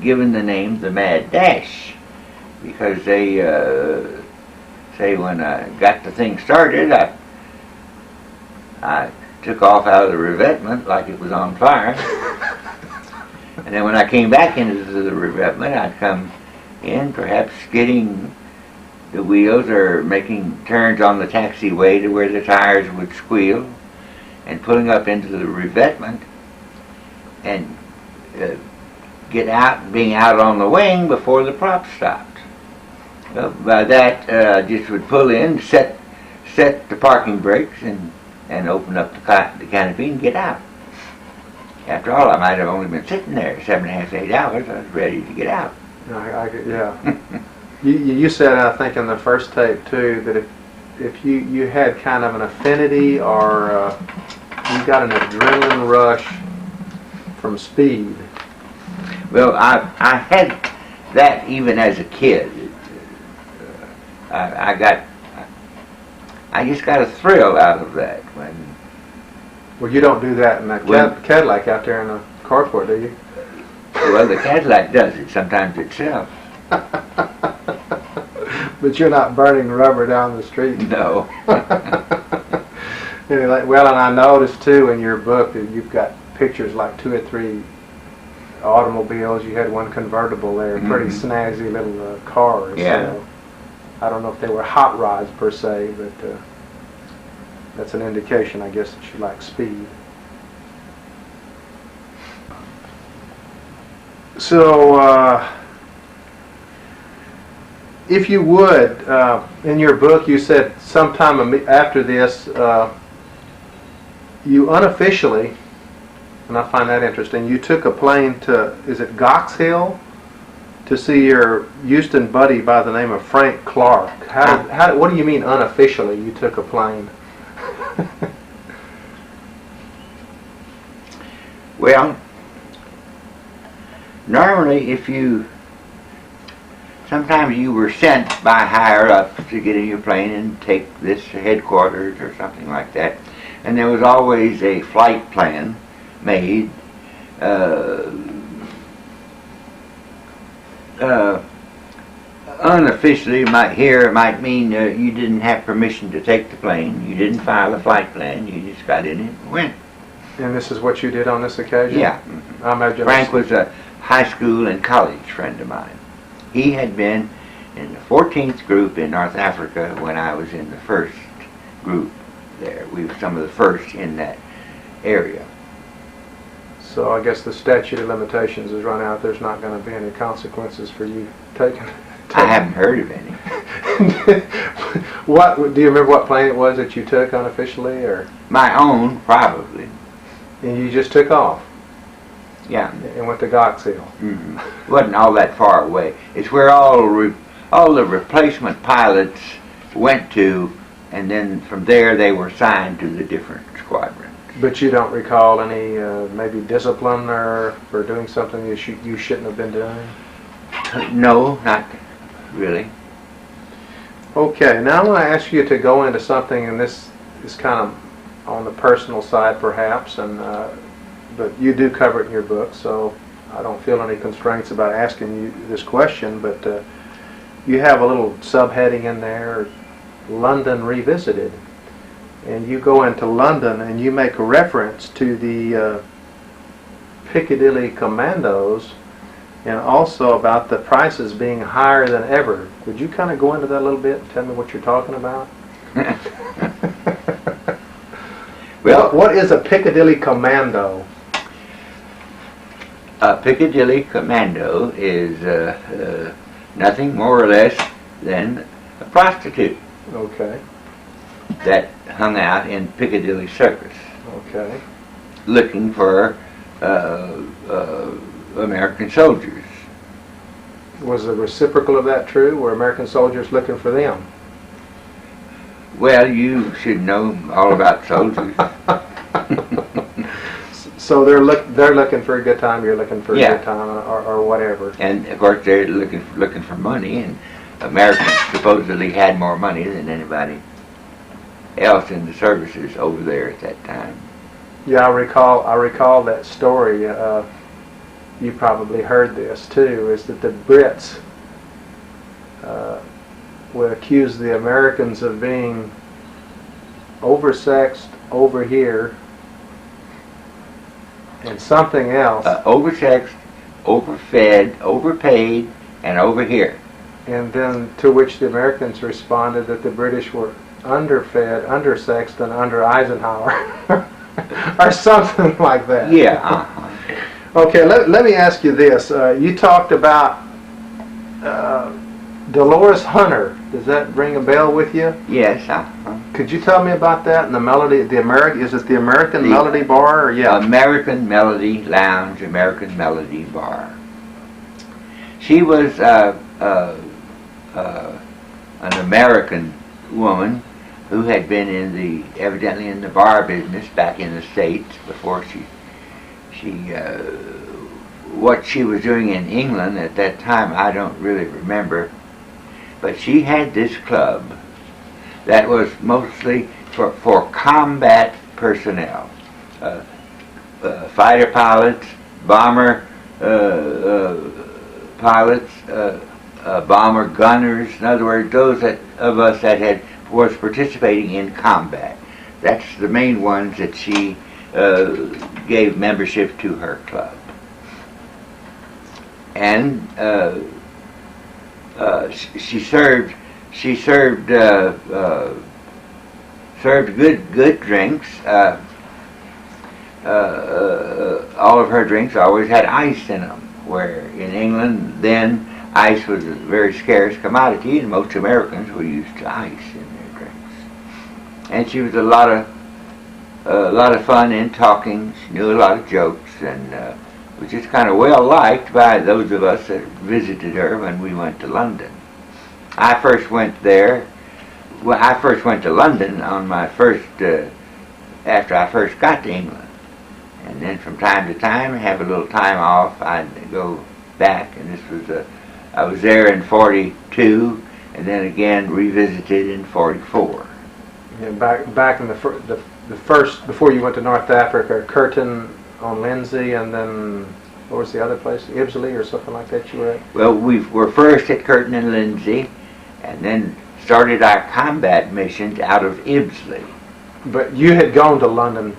given the name the Mad Dash, because they say when I got the thing started, I took off out of the revetment like it was on fire. And then when I came back into the revetment, I'd come in, perhaps skidding the wheels or making turns on the taxiway to where the tires would squeal, and pulling up into the revetment and get out, being out on the wing before the prop stopped. Well, by that, I just would pull in, set the parking brakes, and open up the canopy and get out. After all, I might have only been sitting there 7.5 to 8 hours. I was ready to get out. Yeah. You said, I think, in the first tape too, that if you had kind of an affinity, or you got an adrenaline rush from speed. Well, I had that even as a kid. I just got a thrill out of that when. Well, you don't do that in that Cadillac out there in the carport, do you? Well, the Cadillac does it sometimes itself. But you're not burning rubber down the street. No. Anyway, well, and I noticed too in your book that you've got pictures like 2 or 3 automobiles. You had one convertible there, pretty snazzy little cars. Yeah. So I don't know if they were hot rods per se, but that's an indication, I guess, that you like speed. So, if you would, in your book, you said sometime after this, you unofficially, and I find that interesting, you took a plane to, is it Gox Hill, to see your Houston buddy by the name of Frank Clark. What do you mean unofficially you took a plane? Well, normally sometimes you were sent by higher up to get in your plane and take this to headquarters or something like that. And there was always a flight plan made. Unofficially, it might mean you didn't have permission to take the plane. You didn't file a flight plan. You just got in it and went. And this is what you did on this occasion? Yeah. I imagine Frank was a high school and college friend of mine. He had been in the 14th group in North Africa when I was in the first group there. We were some of the first in that area. So I guess the statute of limitations has run out. There's not going to be any consequences for you taking. I haven't heard of any. What do you remember? What plane it was that you took unofficially, or my own, probably? And you just took off. Yeah. And went to Gox Hill. Mm-hmm. It wasn't all that far away. It's where all the replacement pilots went to, and then from there they were assigned to the different squadrons. But you don't recall any maybe discipline or for doing something you shouldn't have been doing? No, not really. Okay, now I want to ask you to go into something, and this is kind of on the personal side perhaps, and but you do cover it in your book, so I don't feel any constraints about asking you this question, but you have a little subheading in there, London Revisited, and you go into London and you make a reference to the Piccadilly Commandos, and also about the prices being higher than ever. Would you kind of go into that a little bit and tell me what you're talking about? Well, what is a Piccadilly Commando? A Piccadilly Commando is nothing more or less than a prostitute Okay, that hung out in Piccadilly Circus okay. looking for American soldiers. Was the reciprocal of that true? Were American soldiers looking for them? Well, you should know all about soldiers. So they're looking for a good time. You're looking for a Yeah. good time, or whatever. And of course they're looking for money, and Americans supposedly had more money than anybody else in the services over there at that time. Yeah, I recall that story. You probably heard this too. Is that the Brits would accuse the Americans of being oversexed over here and something else. Oversexed, overfed, overpaid, and over here. And then to which the Americans responded that the British were underfed, undersexed, and under Eisenhower. Or something like that. Yeah. Okay, let me ask you this. You talked about Dolores Hunter. Does that ring a bell with you? Yes. Could you tell me about that and the melody? Is it the American Melody Bar? Or yeah. American Melody Lounge, American Melody Bar. She was an American woman who had been evidently in the bar business back in the States before what she was doing in England at that time I don't really remember, but she had this club that was mostly for combat personnel, fighter pilots, bomber pilots, bomber gunners, in other words, those of us that was participating in combat. That's the main ones that she gave membership to her club. And she served good drinks. All of her drinks always had ice in them, where in England then ice was a very scarce commodity, and most Americans were used to ice in their drinks. And she was a lot of fun in talking. She knew a lot of jokes, and was just kind of well liked by those of us that visited her when we went to London. I first went to London on my first after I first got to England, and then from time to time, have a little time off, I'd go back, and this was I was there in 42, and then again revisited in 44. Yeah, back in the first before you went to North Africa, Curtin on Lindsay, and then what was the other place? Ibsley or something like that you were at? Well, we were first at Curtin and Lindsay, and then started our combat missions out of Ibsley. But you had gone to London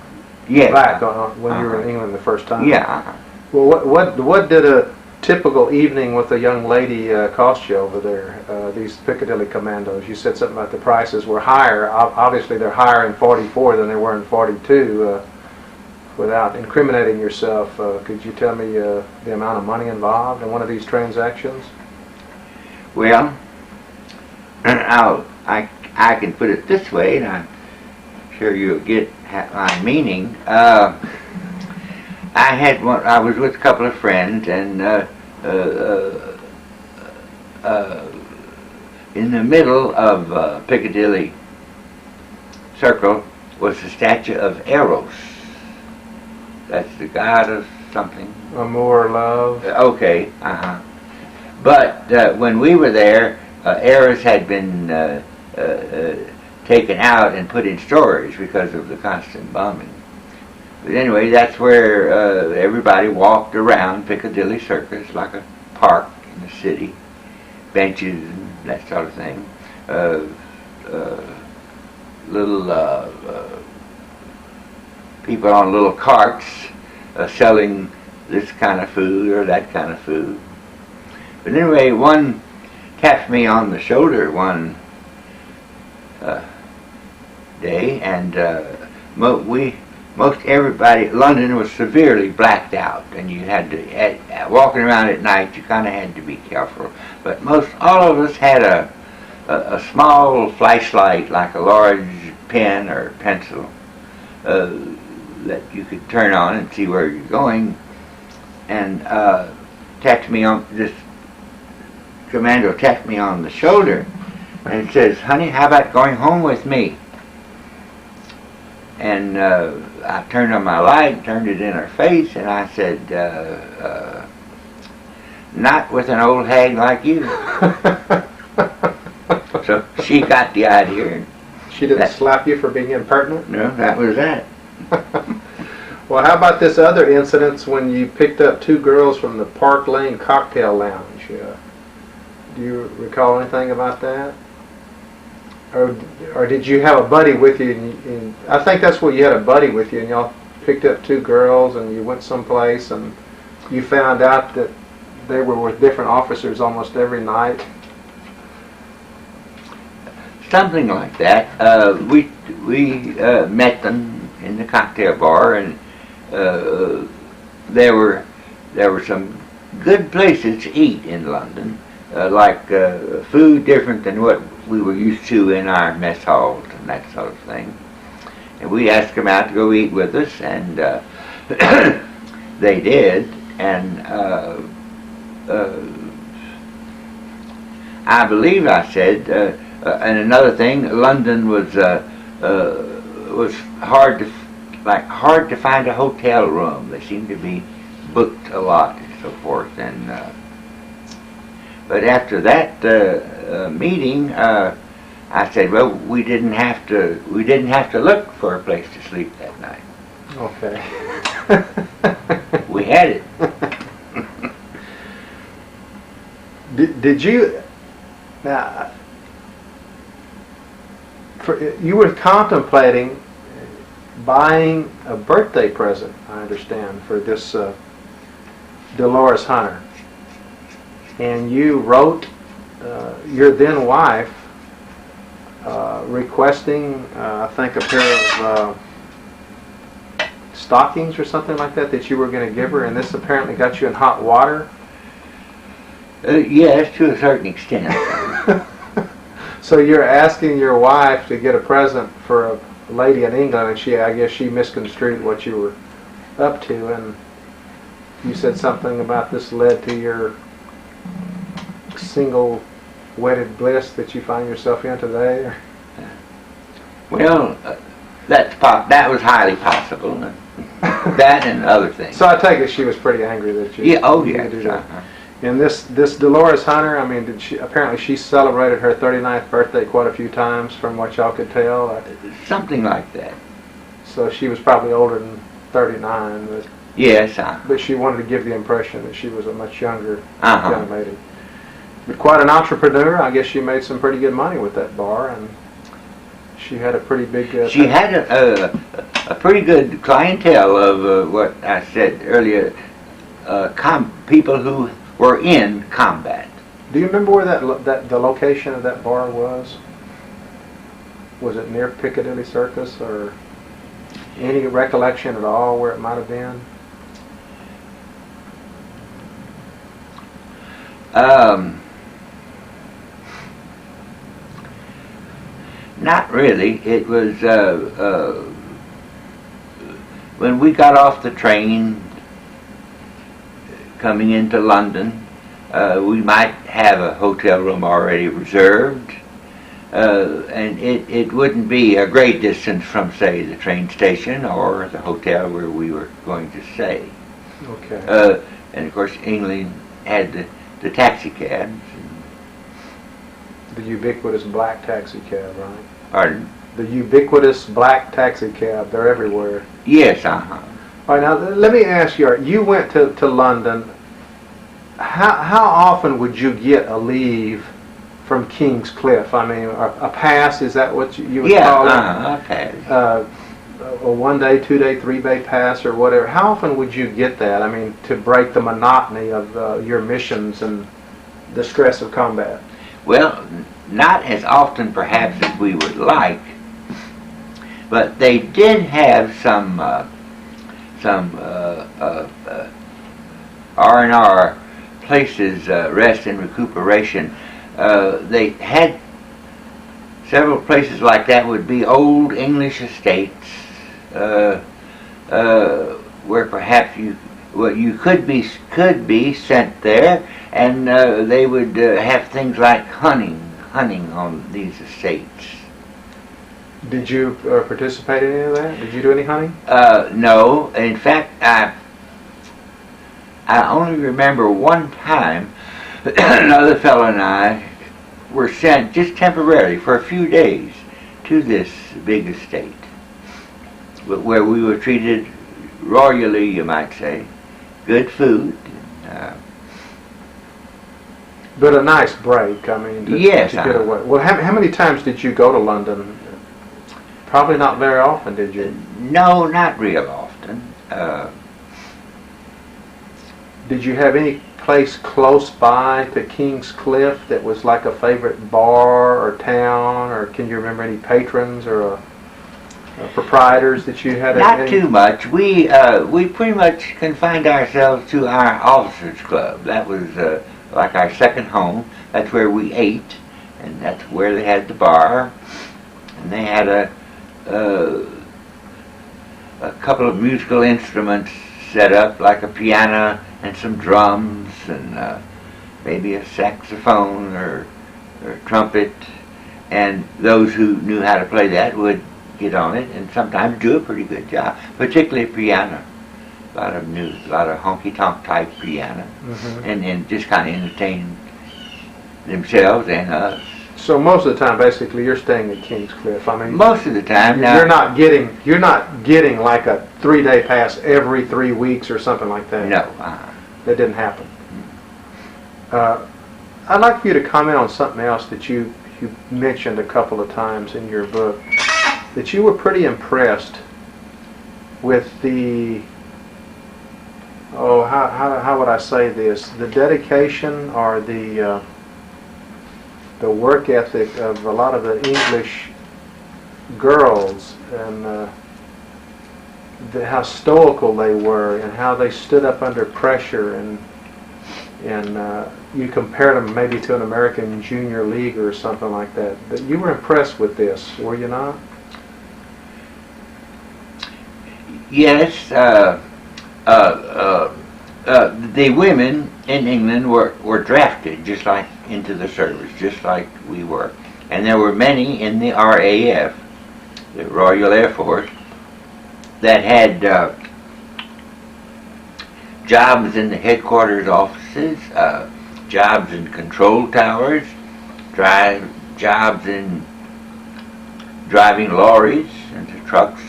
back when you were in Uh-huh. England the first time. Yeah. Well, what did a typical evening with a young lady cost you over there? These Piccadilly Commandos. You said something about the prices were higher. Obviously, they're higher in 44 than they were in 42. Without incriminating yourself, could you tell me the amount of money involved in one of these transactions? Well, I can put it this way, and I'm sure you'll get my meaning. I was with a couple of friends, and in the middle of Piccadilly Circle was the statue of Eros. That's the god of something. Amour, love. Okay, But when we were there, arrows had been taken out and put in storage because of the constant bombing. But anyway, that's where everybody walked around Piccadilly Circus like a park in the city, benches and that sort of thing. Little people on little carts selling this kind of food or that kind of food. But anyway, one tapped me on the shoulder one day, and most everybody, London was severely blacked out, and you had to, walking around at night, you kind of had to be careful. But all of us had a small flashlight, like a large pen or pencil, that you could turn on and see where you're going. And tapped me on, this commando tapped me on the shoulder and says, "Honey, how about going home with me?" And I turned on my light, turned it in her face, and I said, "Not with an old hag like you." So she got the idea. She didn't slap you for being impertinent? No, that was that. Well, how about this other incident when you picked up two girls from the Park Lane Cocktail Lounge? Do you recall anything about that? Or did you have a buddy with you? And I think that's what you had, a buddy with you, and y'all picked up two girls and you went someplace and you found out that they were with different officers almost every night. Something like that. We met them in the cocktail bar, and there were some good places to eat in London, like food different than what we were used to in our mess halls and that sort of thing. And we asked them out to go eat with us, and they did. And I believe I said, and another thing, London was hard to find a hotel room. They seemed to be booked a lot and so forth. And but after that meeting, I said, well, we didn't have to look for a place to sleep that night. Okay. We had it. Did you now? You were contemplating buying a birthday present, I understand, for this Dolores Hunter, and you wrote your then wife requesting, I think, a pair of stockings or something like that you were going to give her, and this apparently got you in hot water. Yes, to a certain extent. So you're asking your wife to get a present for a lady in England, and I guess she misconstrued what you were up to, and you said something about this led to your single wedded bliss that you find yourself in today. Well, that was highly possible. That and other things. So I take it she was pretty angry that you. Yeah. Oh, yeah. Do that. And this Dolores Hunter, I mean, apparently she celebrated her 39th birthday quite a few times, from what y'all could tell. Something like that. So she was probably older than 39, but yes. But she wanted to give the impression that she was a much younger young lady. But quite an entrepreneur. I guess she made some pretty good money with that bar, and she had a pretty big. She had a pretty good clientele of what I said earlier, people who were in combat. Do you remember where the location of that bar was? Was it near Piccadilly Circus, or any recollection at all where it might have been? Not really. It was when we got off the train coming into London, we might have a hotel room already reserved, and it wouldn't be a great distance from, say, the train station or the hotel where we were going to stay. Okay. And of course, England had the taxi cabs. The ubiquitous black taxi cab, right? Pardon? The ubiquitous black taxi cab. They're everywhere. Yes, uh-huh. All right, now let me ask you. You went to London. How often would you get a leave from King's Cliffe? I mean, a pass, is that what you would call it? Yeah, a pass. A 1 day, 2 day, 3 day pass or whatever. How often would you get that? I mean, to break the monotony of your missions and the stress of combat. Well, not as often perhaps as we would like, but they did have some R&R places, rest and recuperation. They had several places like that. Would be old English estates where perhaps you could be sent there, and they would have things like hunting on these estates. Did you participate in any of that? Did you do any hunting? No. In fact, I only remember one time another fellow and I were sent just temporarily for a few days to this big estate, where we were treated royally, you might say. Good food. But a nice break, I mean, to yes, get away. Well, how many times did you go to London? Probably not very often, did you? No, not real often. Did you have any place close by to King's Cliffe that was like a favorite bar or town, or can you remember any patrons or proprietors that you had? Not too much. We pretty much confined ourselves to our officers' club. That was like our second home. That's where we ate, and that's where they had the bar, and they had a couple of musical instruments set up, like a piano and some drums, and maybe a saxophone or trumpet, and those who knew how to play that would get on it and sometimes do a pretty good job, particularly piano. A lot of honky-tonk type piano, and just kind of entertain themselves and us. So most of the time, basically, you're staying at King's Cliffe. I mean, most of the time. You're not getting like a 3 day pass every 3 weeks or something like that. No, that didn't happen. I'd like for you to comment on something else that you mentioned a couple of times in your book. That you were pretty impressed with the, how would I say this? The dedication or the work ethic of a lot of the English girls, and how stoical they were, and how they stood up under pressure, and you compared them maybe to an American junior league or something like that. That you were impressed with this, were you not? Yes, the women in England were drafted just like into the service, just like we were. And there were many in the RAF, the Royal Air Force, that had jobs in the headquarters offices, jobs in control towers, jobs in driving lorries and trucks.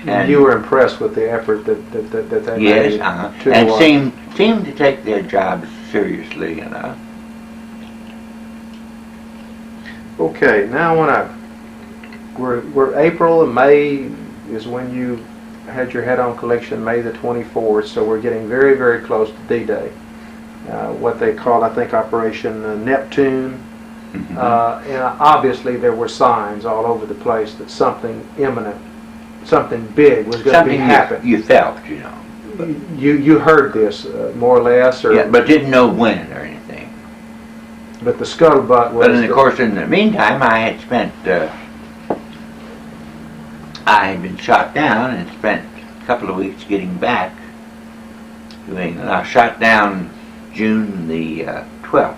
And you were impressed with the effort that they yes, made. And seemed to take their jobs seriously enough. Okay, now we're April and May is when you had your head-on collection, May the 24th. So we're getting very, very close to D-Day. What they call, I think, Operation Neptune. And obviously there were signs all over the place that something imminent, something big was going to be happening. You felt, you know. You heard this more or less, or yeah, but didn't know when or anything. But the scuttlebutt was. But of course, in the meantime, I had spent. I had been shot down and spent a couple of weeks getting back. I shot down June the 12th.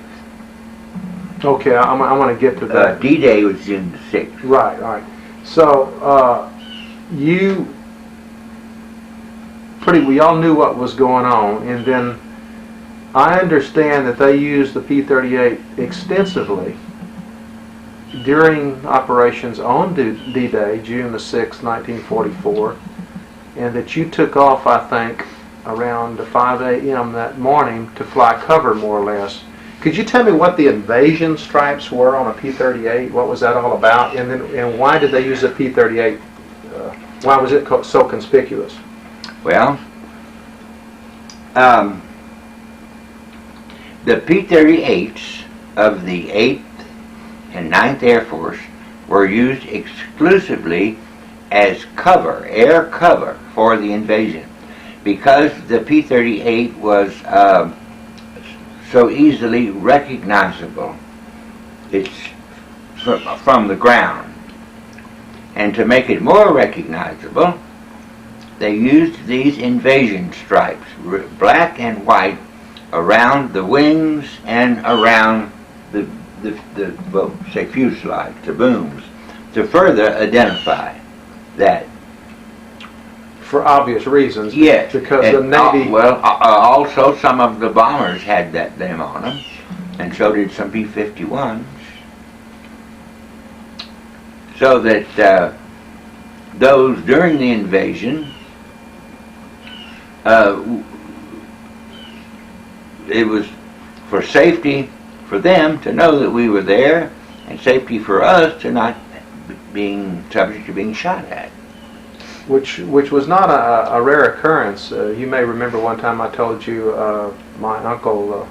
Okay, I'm going to get to that. D-Day was June the 6th. Right, all right. So we all knew what was going on, and then I understand that they used the P-38 extensively during operations on D-Day, June the 6th, 1944, and that you took off, I think, around 5 a.m. that morning to fly cover, more or less. Could you tell me what the invasion stripes were on a P-38? What was that all about? And why did they use a P-38? Why was it so conspicuous? Well, the P-38s of the 8th and 9th Air Force were used exclusively as cover, air cover, for the invasion, because the P-38 was so easily recognizable. It's from the ground. And to make it more recognizable, they used these invasion stripes, black and white, around the wings and around the well, say fuselage, the booms, to further identify that. For obvious reasons. Yes. Because the Navy... also some of the bombers had them on them, and so did some B-51s. So that those during the invasion, it was for safety for them to know that we were there, and safety for us to not being subject to being shot at. Which was not a rare occurrence. You may remember one time I told you my uncle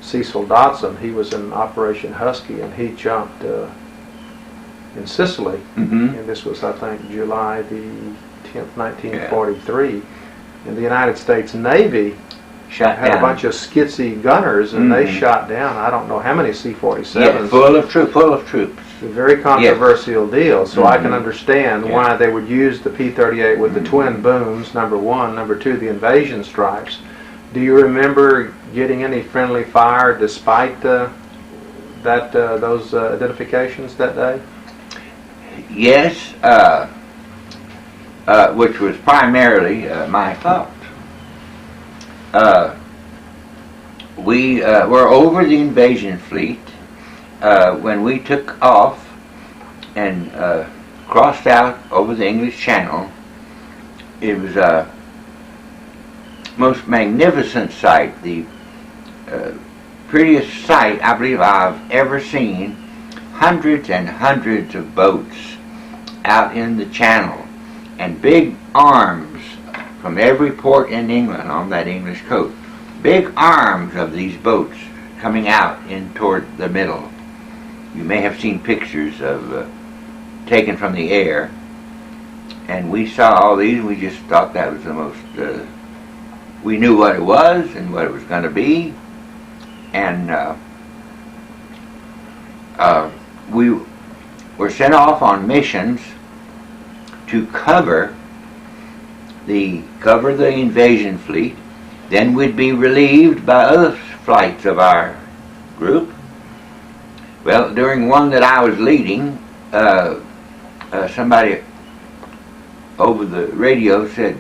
Cecil Dodson, he was in Operation Husky, and he jumped in Sicily, and this was, I think, July the 10th, 1943. Yeah. And the United States Navy had a bunch of skitsy gunners, and they shot down, I don't know how many C-47s. Yeah, full of troops. It's a very controversial deal, so I can understand why they would use the P-38 with the twin booms, number one. Number two, the invasion stripes. Do you remember getting any friendly fire despite those identifications that day? Yes, which was primarily my fault. We were over the invasion fleet when we took off and crossed out over the English Channel. It was a most magnificent sight, the prettiest sight I believe I've ever seen. Hundreds and hundreds of boats out in the channel, and big arms from every port in England on that English coast. Big arms of these boats coming out in toward the middle. You may have seen pictures of taken from the air, and we saw all these, and we just thought that was the most, we knew what it was and what it was going to be, and we were sent off on missions to cover the invasion fleet. Then we'd be relieved by other flights of our group. Well, during one that I was leading, somebody over the radio said,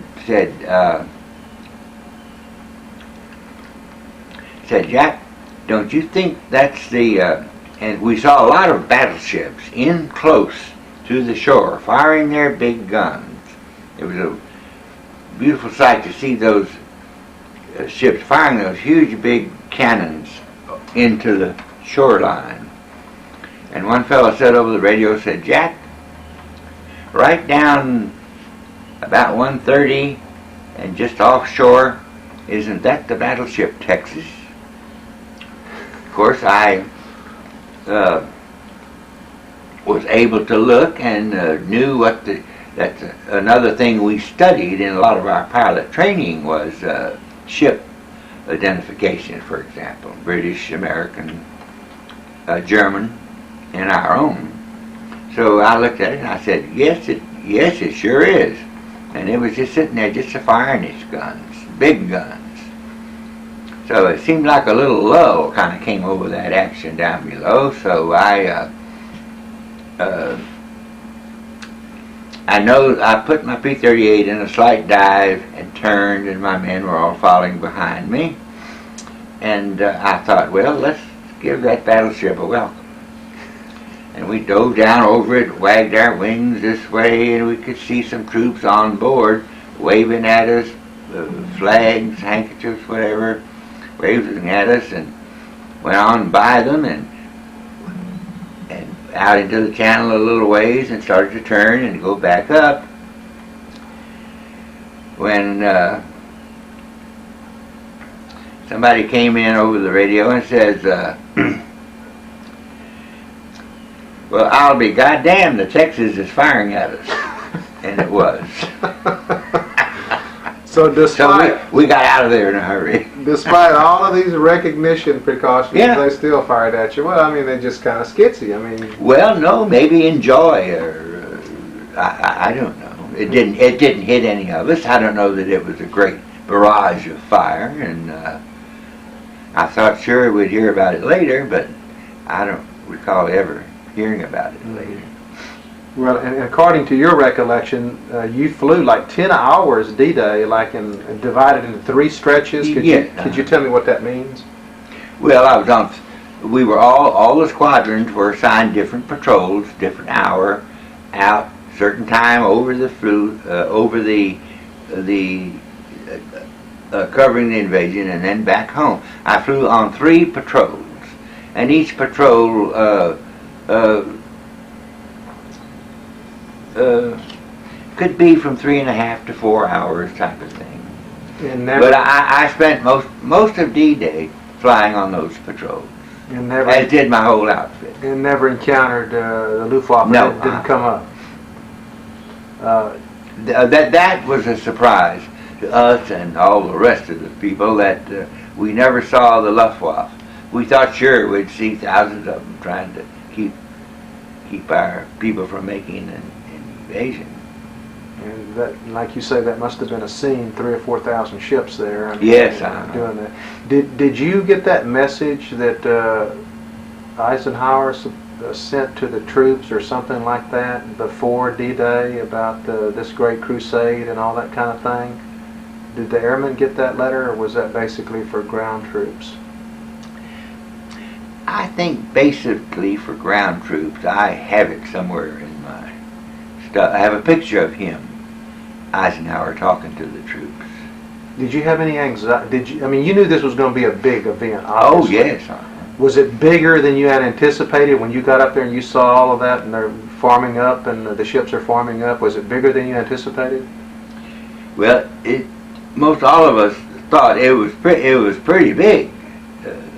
Jack, don't you think that's the, and we saw a lot of battleships in close to the shore, firing their big guns. It was a beautiful sight to see those ships firing those huge big cannons into the shoreline. And one fellow said over the radio, said, Jack, right down about 1:30 and just offshore, isn't that the battleship Texas? Of course, I was able to look and knew what that's another thing we studied in a lot of our pilot training was ship identification, for example, British, American, German, and our own. So I looked at it and I said, yes, it sure is. And it was just sitting there just firing its guns, big guns. So it seemed like a little lull kind of came over that action down below. So I know I put my P-38 in a slight dive and turned, and my men were all following behind me. And I thought, well, let's give that battleship a welcome. And we dove down over it, wagged our wings this way, and we could see some troops on board waving at us, flags, handkerchiefs, whatever, waving at us, and went on by them and out into the channel a little ways and started to turn and go back up. When somebody came in over the radio and says, well, I'll be goddamned, the Texas is firing at us. And it was. So despite... So we got out of there in a hurry. Despite all of these recognition precautions, Yeah. they still fired at you. Well, I mean, they're just kind of skitsy. I mean... Well, no, maybe enjoy, or I don't know. It didn't hit any of us. I don't know that it was a great barrage of fire, and I thought sure we'd hear about it later, but I don't recall ever hearing about it later. Well, and according to your recollection, you flew like 10 hours D-Day, like divided into 3 stretches. Could you tell me what that means? Well, I was on. We were all the squadrons were assigned different patrols, different hour, out certain time over the covering the invasion, and then back home. I flew on 3 patrols, and each patrol could be from 3.5 to 4 hours type of thing. But I spent most of D-Day flying on those patrols, as did my whole outfit. And never encountered the Luftwaffe. No, didn't come up. That was a surprise to us and all the rest of the people, that we never saw the Luftwaffe. We thought sure we'd see thousands of them trying to keep our people from making an invasion. And that, like you say, that must have been a scene. 3,000 or 4,000 ships there. Yes, doing that. Did you get that message that Eisenhower sent to the troops or something like that before D-Day about this great crusade and all that kind of thing? Did the airmen get that letter, or was that basically for ground troops? I think basically for ground troops. I have it somewhere in my stuff. I have a picture of him, Eisenhower, talking to the troops. Did you have any anxiety? I mean, you knew this was going to be a big event, obviously. Oh, yes. Was it bigger than you had anticipated when you got up there and you saw all of that and they're forming up and the ships are forming up? Was it bigger than you anticipated? Well, most all of us thought it was pretty big.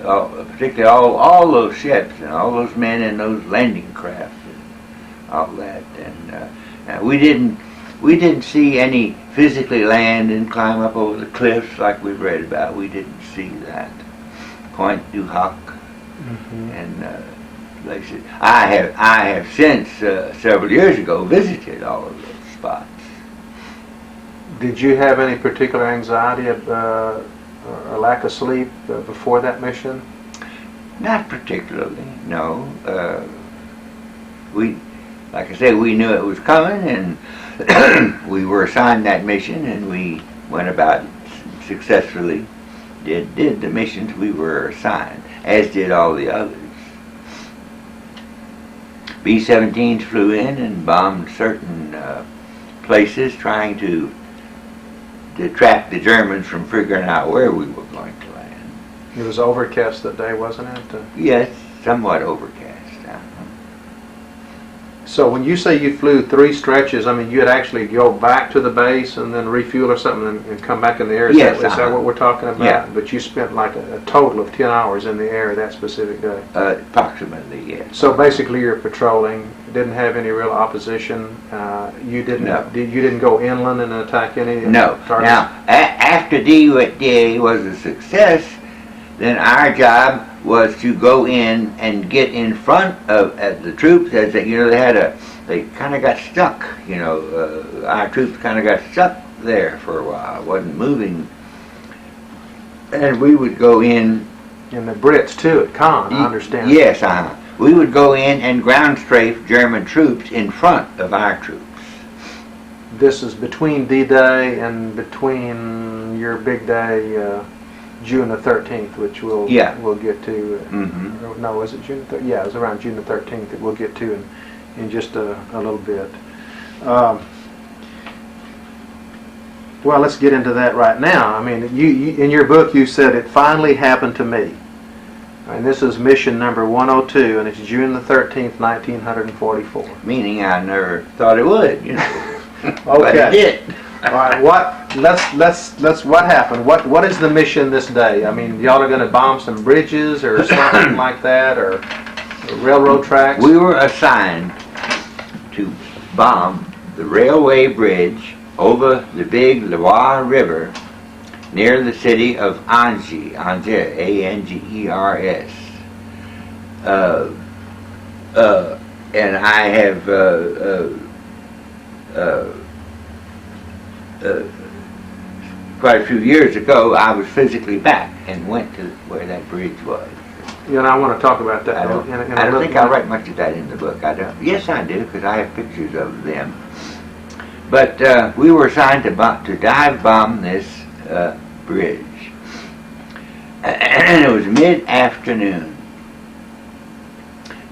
Particularly all those ships and all those men in those landing craft and all that. And we didn't see any physically land and climb up over the cliffs like we've read about. We didn't see that. Point du Hoc. And places. I have since several years ago visited all of those spots. Did you have any particular anxiety or lack of sleep before that mission? Not particularly, no. Like I said, we knew it was coming, and we were assigned that mission, and we went about it successfully. Did the missions we were assigned, as did all the others. B-17s flew in and bombed certain places, trying to detract the Germans from figuring out where we were going to land. It was overcast that day, wasn't it? Yes, somewhat overcast. So when you say you flew 3 stretches, I mean, you'd actually go back to the base and then refuel or something and come back in the air? Is that what we're talking about? Yeah. But you spent like a total of 10 hours in the air that specific day? Approximately, yes. So basically you're patrolling, didn't have any real opposition, you didn't go inland and attack any targets? Now, after D-Day was a success, then our job was to go in and get in front of the troops, as they kind of got stuck. Our troops kind of got stuck there for a while, wasn't moving, and we would go in. And the Brits too at Caen, I understand. Yes, we would go in and ground strafe German troops in front of our troops. This is between D-Day and between your big day. June the 13th, which we'll get to. Mm-hmm. No, was it June the 13th? Yeah, it was around June the 13th that we'll get to in just a little bit. Well, let's get into that right now. I mean, you in your book you said it finally happened to me. And this is mission number 102, and it's June the 13th, 1944. Meaning I never thought it would, you know. Okay. But it did. All right. What happened? What is the mission this day? I mean, y'all are going to bomb some bridges or something like that, or railroad tracks? We were assigned to bomb the railway bridge over the big Loire River near the city of Angers, Angers. And I have quite a few years ago, I was physically back and went to where that bridge was. You know, I want to talk about that. I don't think I write much of that in the book. I don't. Yes, I do, because I have pictures of them. But we were assigned to dive bomb this bridge, and it was mid-afternoon.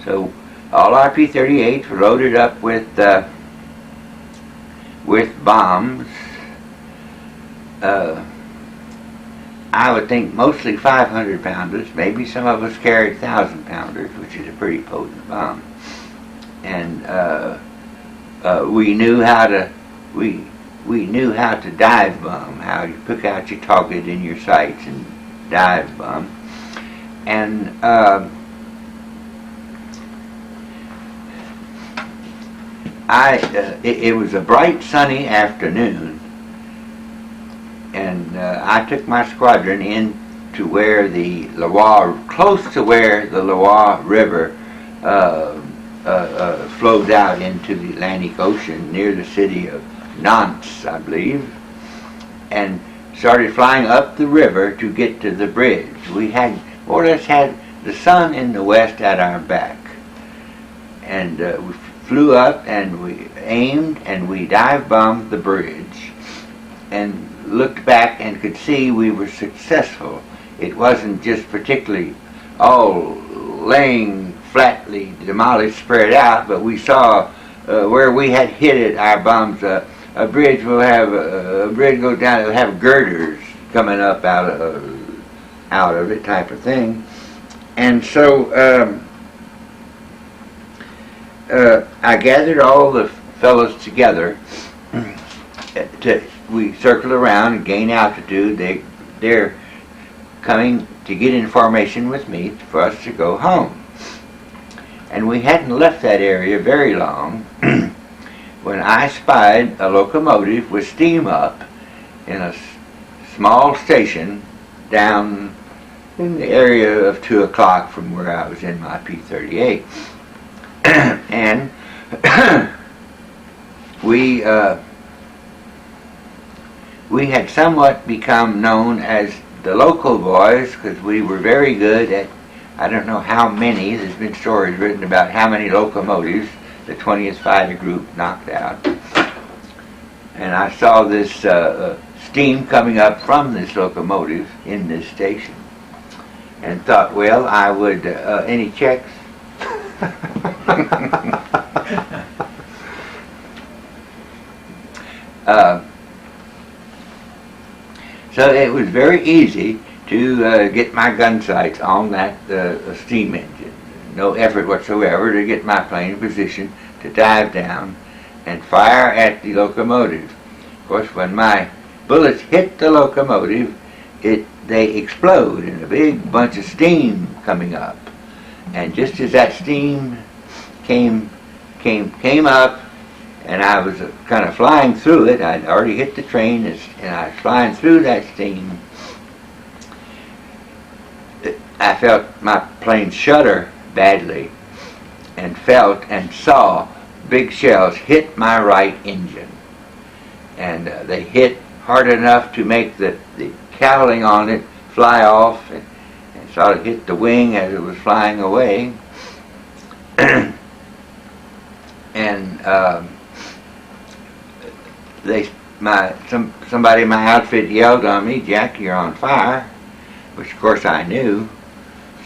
So all our P-38s were loaded up with bombs. I would think mostly 500-pounders. Maybe some of us carried 1,000-pounders, which is a pretty potent bomb. And we knew how to dive bomb, how you pick out your target in your sights and dive bomb. And it was a bright sunny afternoon, and I took my squadron in to where the Loire, close to where the Loire River flows out into the Atlantic Ocean near the city of Nantes, I believe, and started flying up the river to get to the bridge. We had more or less had the sun in the west at our back, and we flew up and we aimed and we dive bombed the bridge and looked back and could see we were successful. It wasn't just particularly all laying flatly demolished, spread out, but we saw where we had hit it, our bombs. A bridge will have a bridge goes down. It'll have girders coming up out of it, type of thing. And so I gathered all the fellows together. We circle around and gain altitude. They're coming to get in formation with me for us to go home. And we hadn't left that area very long when I spied a locomotive with steam up in a small station down in the area of 2 o'clock from where I was in my P-38. And we had somewhat become known as the local boys, because we were very good at, I don't know how many, there's been stories written about how many locomotives the 20th Fighter Group knocked out. And I saw this steam coming up from this locomotive in this station, and thought, well, I would, any checks? So it was very easy to get my gun sights on that steam engine. No effort whatsoever to get my plane in position to dive down and fire at the locomotive. Of course, when my bullets hit the locomotive, they explode in a big bunch of steam coming up. And just as that steam came up, and I was kind of flying through it, I'd already hit the train, and I was flying through that steam, I felt my plane shudder badly, and felt and saw big shells hit my right engine. And they hit hard enough to make the cowling on it fly off, and sort of hit the wing as it was flying away. And somebody in my outfit yelled on me, "Jack, you're on fire." which of course I knew.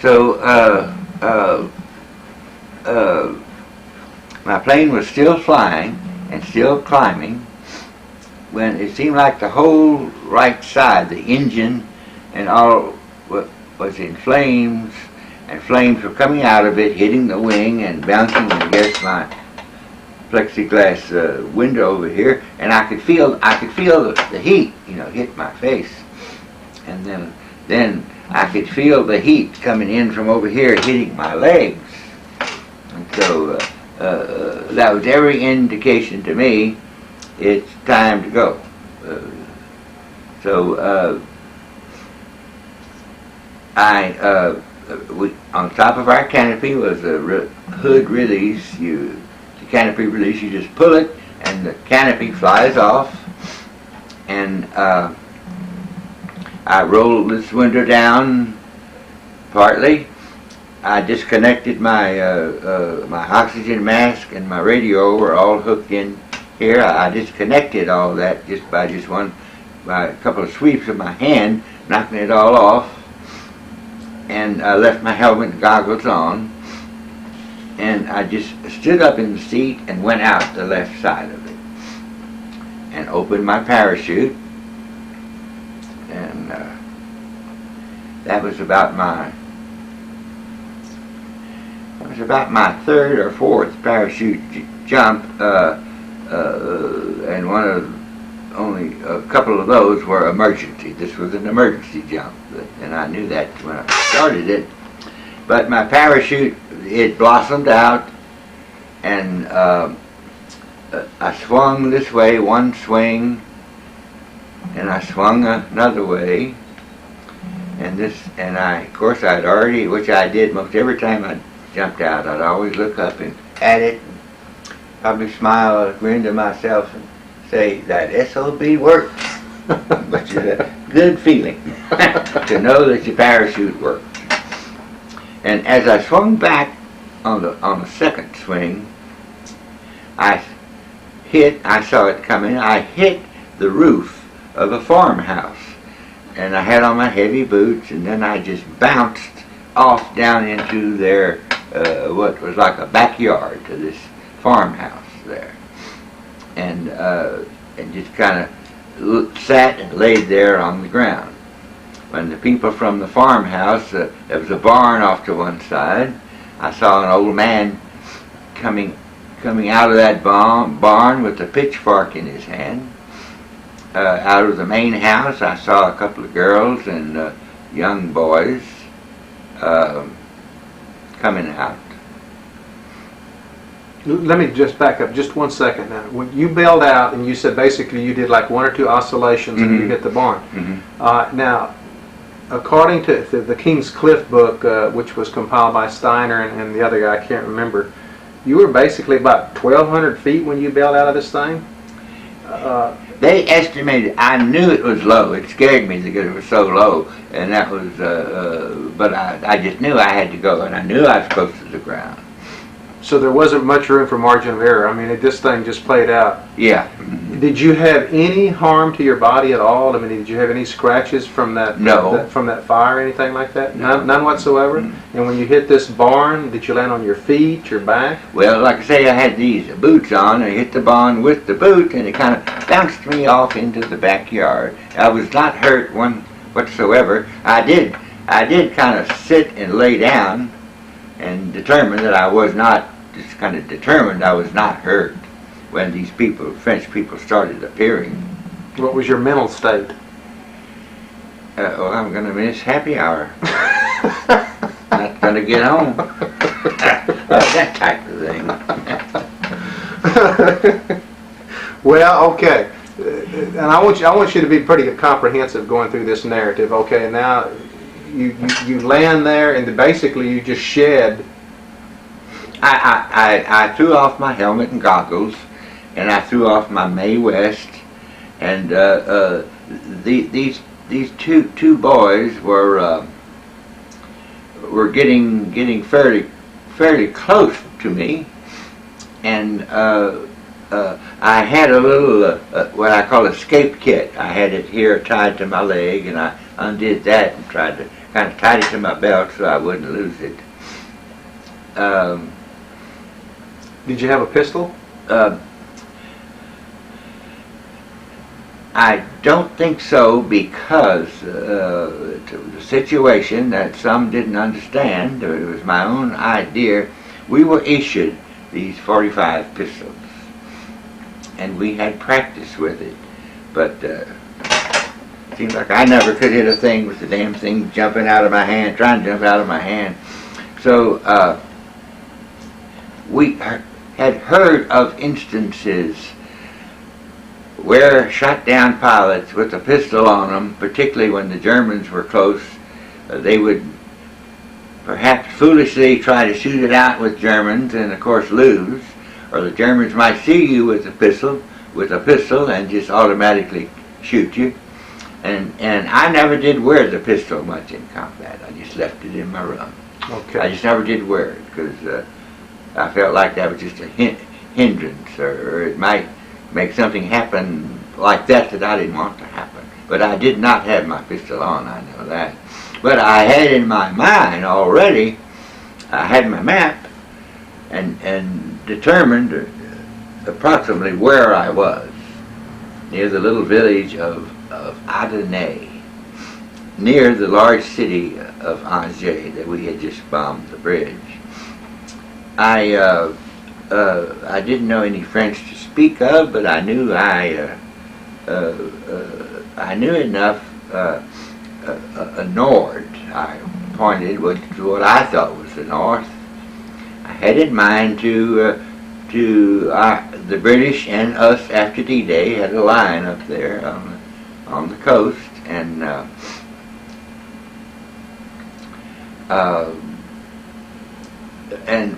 So my plane was still flying and still climbing when it seemed like the whole right side, the engine and all, was in flames, and flames were coming out of it, hitting the wing and bouncing against my plexiglass window over here, and I could feel the heat, hit my face, and then I could feel the heat coming in from over here, hitting my legs, and so that was every indication to me it's time to go. On top of our canopy was a hood release. The canopy release, you just pull it and the canopy flies off, and I rolled this window down partly. I disconnected my my oxygen mask and my radio were all hooked in here. I disconnected all that just by a couple of sweeps of my hand, knocking it all off, and I left my helmet and goggles on, and I just stood up in the seat and went out the left side of it and opened my parachute, and that was about my third or fourth parachute jump, and only a couple of those were emergency. This was an emergency jump, and I knew that when I started it. But my parachute, it blossomed out, and I swung this way one swing, and I swung another way, and of course I'd already, which I did most every time I jumped out, I'd always look up and at it, and probably smile or grin to myself and say, that SOB worked. Which is a good feeling to know that your parachute worked. And as I swung back on the second swing, I saw it coming, I hit the roof of a farmhouse, and I had on my heavy boots, and then I just bounced off down into their what was like a backyard to this farmhouse there, and just kind of sat and laid there on the ground. When the people from the farmhouse, there was a barn off to one side, I saw an old man coming out of that barn with a pitchfork in his hand. Out of the main house, I saw a couple of girls and young boys coming out. Let me just back up just 1 second now. When you bailed out and you said basically you did like 1 or 2 oscillations and you hit the barn. Now, according to the King's Cliffe book, which was compiled by Steiner and the other guy, I can't remember, you were basically about 1,200 feet when you bailed out of this thing? They estimated, I knew it was low. It scared me because it was so low. And that was, but I just knew I had to go, and I knew I was close to the ground. So there wasn't much room for margin of error. I mean, this thing just played out. Yeah. Did you have any harm to your body at all? I mean, did you have any scratches from that? No. From that fire or anything like that? No. None whatsoever? And when you hit this barn, did you land on your feet, your back? Well, like I say, I had these boots on. I hit the barn with the boot, and it kind of bounced me off into the backyard. I was not hurt whatsoever. I did kind of sit and lay down and determined that I was not, just kind of determined I was not hurt when these people, French people, started appearing. What was your mental state? Well, I'm going to miss happy hour. Not going to get home. That type of thing. Well, okay. And I want you to be pretty comprehensive going through this narrative. Okay, and now you land there, and basically you just shed. I threw off my helmet and goggles, and I threw off my Mae West, and these two boys were getting fairly close to me, and I had a little what I call escape kit. I had it here tied to my leg, and I undid that and tried to kind of tied it to my belt so I wouldn't lose it. Did you have a pistol? I don't think so, because the situation that some didn't understand, it was my own idea. We were issued these 45 pistols, and we had practice with it, but it seemed like I never could hit a thing with the damn thing jumping out of my hand, trying to jump out of my hand. So we had heard of instances where shot down pilots with a pistol on them, particularly when the Germans were close, they would perhaps foolishly try to shoot it out with Germans and of course lose, or the Germans might see you with a pistol and just automatically shoot you. And I never did wear the pistol much in combat. I just left it in my room. Okay. I just never did wear it because I felt like that was just a hindrance, or it might make something happen like that I didn't want to happen. But I did not have my pistol on, I know that. But I had in my mind already, I had my map and determined approximately where I was, near the little village of Adenay, near the large city of Angers that we had just bombed the bridge. I didn't know any French to speak of, but I knew I knew enough. A nord. I pointed to what I thought was the north. I had in mind to the British and us after D-Day had a line up there on the coast, and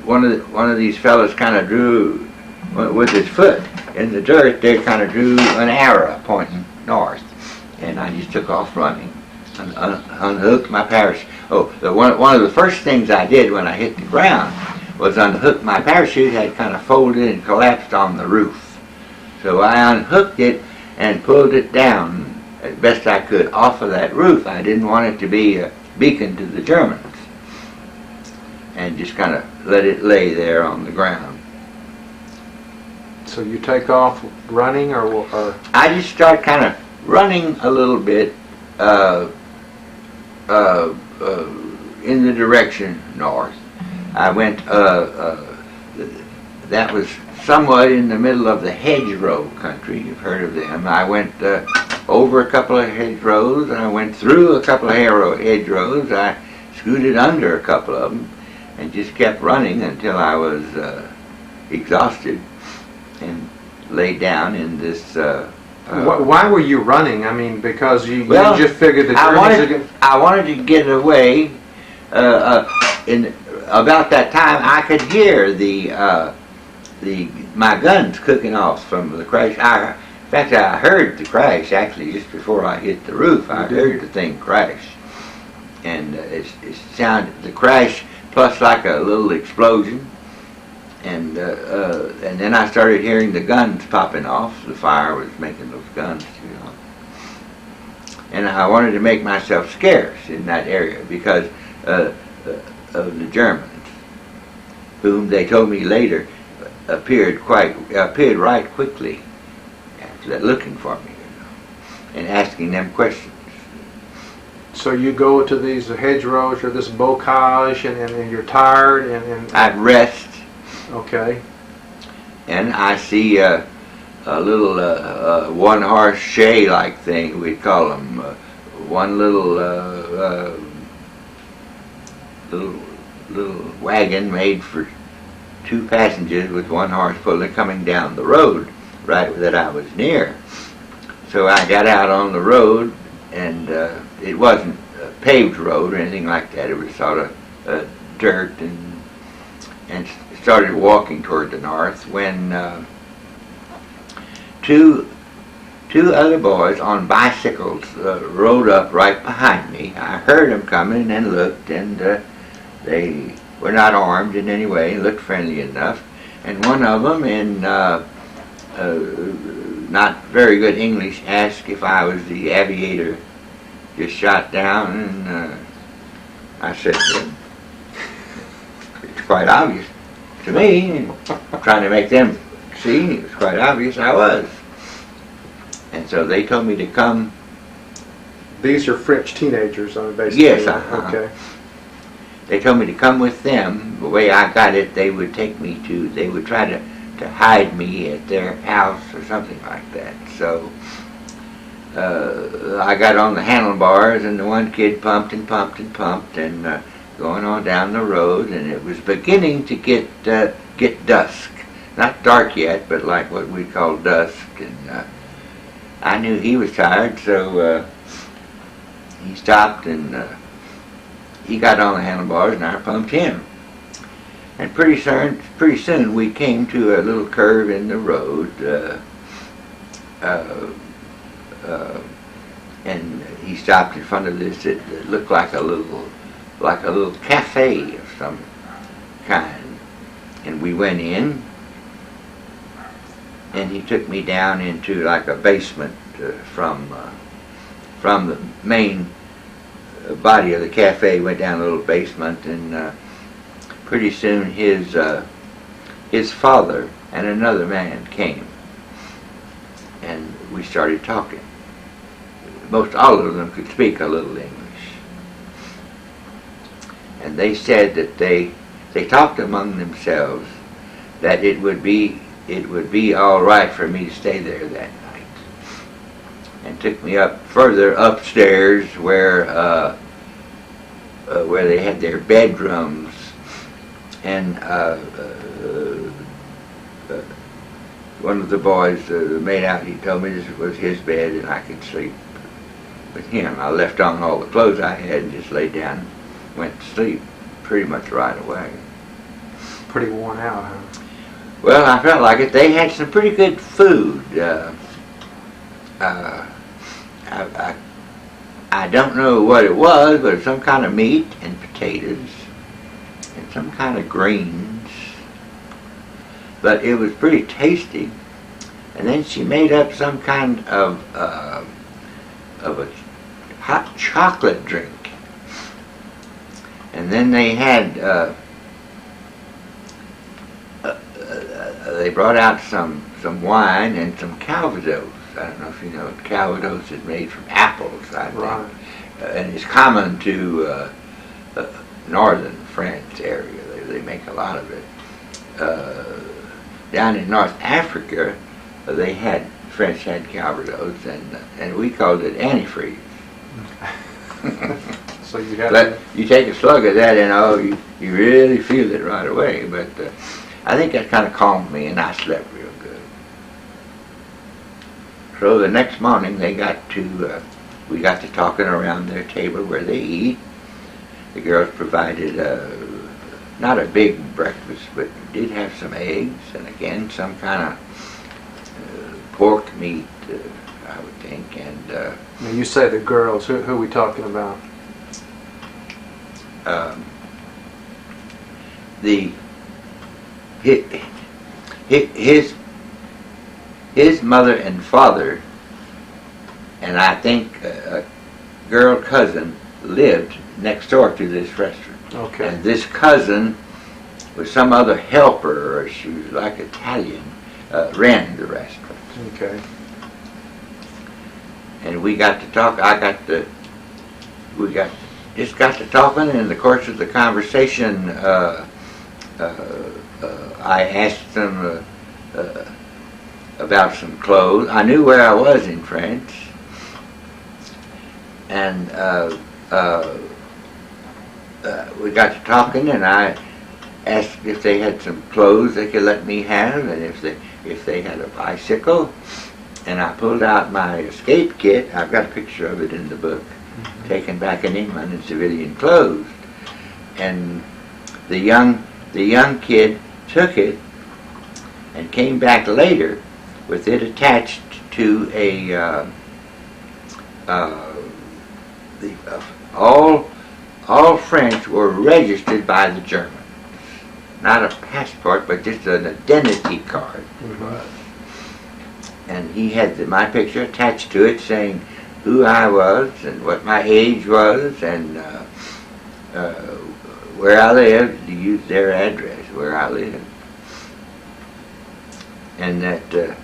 one of these fellows kind of drew with his foot in the dirt. They kind of drew an arrow pointing north, and I just took off running. Unhooked my parachute. One of the first things I did when I hit the ground was unhook my parachute. Had kind of folded and collapsed on the roof, so I unhooked it and pulled it down as best I could off of that roof. I didn't want it to be a beacon to the Germans, and just kind of let it lay there on the ground. So you take off running, or I just start kind of running a little bit in the direction north. I went, that was somewhat in the middle of the hedgerow country. You've heard of them. I went over a couple of hedgerows, and I went through a couple of hedgerows. I scooted under a couple of them and just kept running until I was exhausted and laid down in this why were you running? I mean, because you just figured the Germans I wanted to get away. In about that time, I could hear my guns cooking off from the crash. In fact, I heard the crash actually just before I hit the roof. I heard the thing crash, and it sounded the crash plus like a little explosion. And then I started hearing the guns popping off. The fire was making those guns, And I wanted to make myself scarce in that area because of the Germans, whom they told me later appeared right quickly after that, looking for me, and asking them questions. So you go to these hedgerows or this bocage, and you're tired, and I'd rest. Okay. And I see a little one-horse shay-like thing, we'd call them. One little wagon made for 2 passengers with one horse pulling, coming down the road right that I was near. So I got out on the road, and it wasn't a paved road or anything like that. It was sort of dirt, and started walking toward the north when two other boys on bicycles rode up right behind me. I heard them coming and looked, and they were not armed in any way, looked friendly enough. And one of them, in not very good English, asked if I was the aviator just shot down I said, it's quite obvious to me. Trying to make them see, it was quite obvious I was. And so they told me to come. These are French teenagers, basically. Yes, Okay. They told me to come with them. The way I got it, they would take me to, they would try to hide me at their house or something like that. So I got on the handlebars, and the one kid pumped and pumped and pumped, and going on down the road, and it was beginning to get dusk. Not dark yet, but like what we call dusk. And I knew he was tired, so he stopped, and he got on the handlebars, and I pumped him. And pretty soon we came to a little curve in the road, and he stopped in front of this. It looked like a little cafe of some kind. And we went in, and he took me down into like a basement from the main body of the cafe. Went down a little basement, and pretty soon his father and another man came, and we started talking. Most all of them could speak a little English, and they said that they talked among themselves that it would be all right for me to stay there that night, and took me up further upstairs where they had their bedrooms. And one of the boys made out, he told me this was his bed and I could sleep with him. I left on all the clothes I had and just laid down, went to sleep pretty much right away. Pretty worn out, huh? Well, I felt like it. They had some pretty good food. I don't know what it was, but some kind of meat and potatoes. And some kind of greens, but it was pretty tasty. And then she made up some kind of a hot chocolate drink. And then they had they brought out some wine and some calvados. I don't know if you know what calvados is made from apples, I think, right. And it's common to northern France area. They make a lot of it. Down in North Africa, French had calvados, and we called it antifreeze. So you got But you take a slug of that, and you really feel it right away. But I think that kind of calmed me, and I slept real good. So the next morning, we got to talking around their table where they eat. The girls provided not a big breakfast, but did have some eggs, and again some kind of pork meat, I would think. And when you say the girls, who are we talking about? His mother and father, and I think a girl cousin lived next door to this restaurant. Okay. And this cousin was some other helper, or she was like Italian, ran the restaurant. Okay. And we got to talk. Just got to talking, and in the course of the conversation, I asked them about some clothes. I knew where I was in France, and we got to talking, and I asked if they had some clothes they could let me have, and if they had a bicycle. And I pulled out my escape kit. I've got a picture of it in the book, taken back in England in civilian clothes. And the young kid took it and came back later with it attached to all French were registered by the Germans. Not a passport, but just an identity card. And he had my picture attached to it, saying who I was and what my age was, and where I live, to use their address, where I live. And that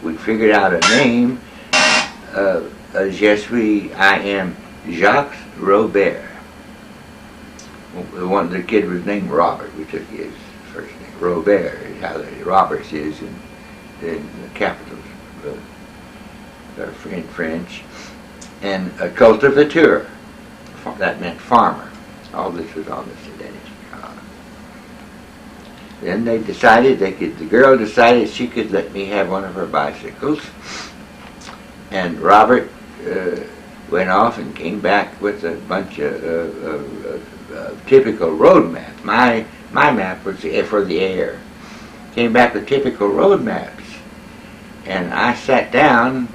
we figured out a name. I am Jacques Robert. The kid was named Robert. We took his first name. Robert is how Roberts is in the capitals in French. And a cultivateur. That meant farmer. All this was on this identity card. Then they decided the girl decided she could let me have one of her bicycles. And Robert went off and came back with a bunch of typical road maps. My map was for the air. Came back with typical road maps. And I sat down,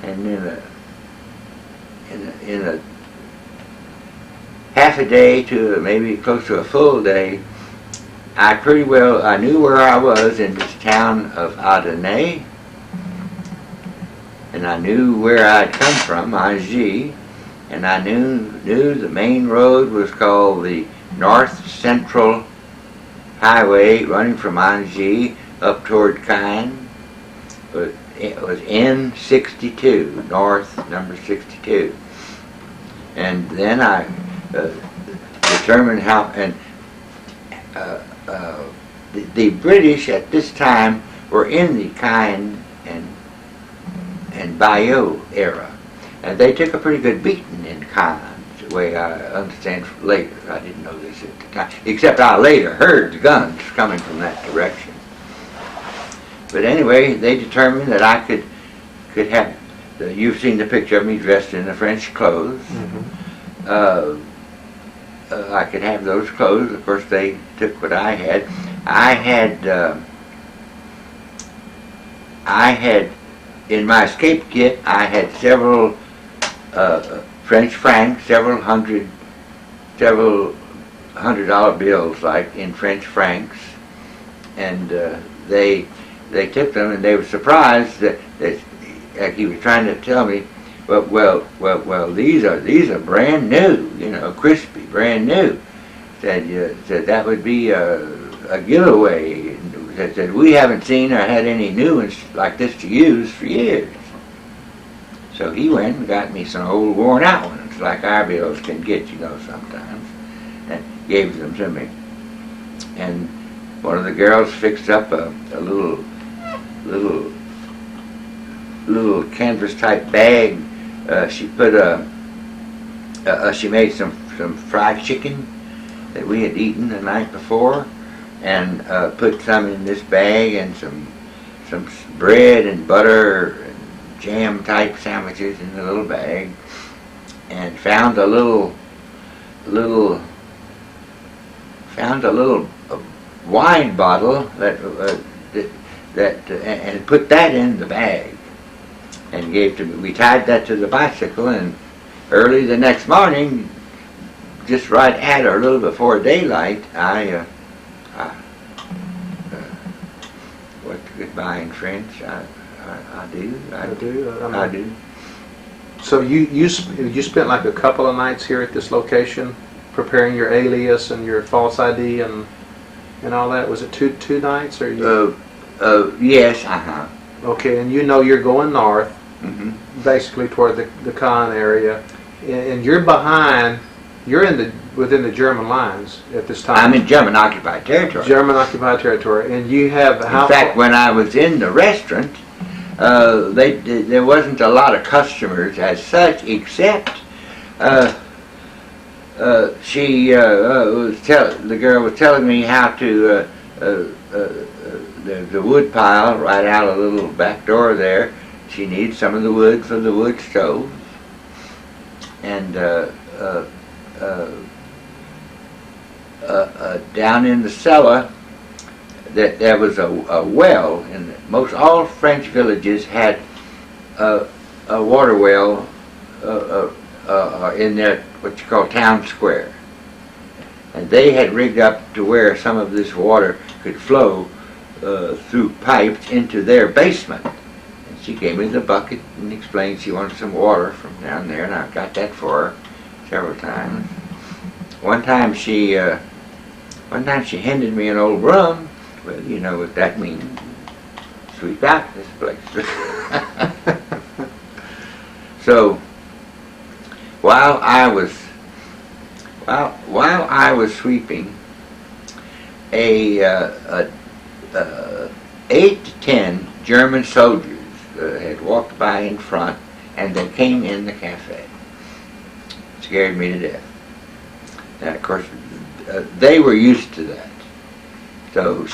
and in a half a day to maybe close to a full day, I knew where I was in this town of Adonai, and I knew where I'd come from, Angie, and I knew the main road was called the North Central Highway running from Angie up toward Caen. It was N62, North number 62. And then I determined how, and the British at this time were in the Caen and Bayeux era, and they took a pretty good beating in Caen, the way I understand later. I didn't know this at the time, except I later heard the guns coming from that direction. But anyway, they determined that I could have, you've seen the picture of me dressed in the French clothes. Mm-hmm. I could have those clothes. Of course, they took what I had. I had in my escape kit, I had several French francs, several $100 bills, like in French francs, and they took them, and they were surprised that he was trying to tell me, well, these are brand new, crispy, brand new. Said that would be a giveaway. Said we haven't seen or had any new ones like this to use for years. So he went and got me some old worn out ones, like our bills can get, sometimes, and gave them to me. And one of the girls fixed up a little canvas type bag. She put she made some fried chicken that we had eaten the night before, and put some in this bag, and some bread and butter and jam type sandwiches in the little bag, and found a little wine bottle and put that in the bag and gave to me. We tied that to the bicycle, and early the next morning, just right at or a little before daylight, what's goodbye in French? I do. So you spent like a couple of nights here at this location, preparing your alias and your false ID and all that. Was it two nights, or you? Yes. Okay, and you're going north, mm-hmm. basically toward the Caen area, and you're behind. You're within the German lines at this time. I'm in German occupied territory. German occupied territory, and you have. In fact, when I was in the restaurant, there wasn't a lot of customers as such, except the girl was telling me how to the wood pile right out of the little back door there. She needs some of the wood for the wood stove, and down in the cellar, that there was a well. And most all French villages had a water well in their what you call town square, and they had rigged up to where some of this water could flow through pipes into their basement. And she gave me the bucket and explained she wanted some water from down there, and I got that for her. several times. One time she handed me an old broom. Well, you know what that means. Sweep out this place. So while I was sweeping, 8 to 10 German soldiers had walked by in front, and they came in the cafe. Scared me to death. And of course, they were used to that. So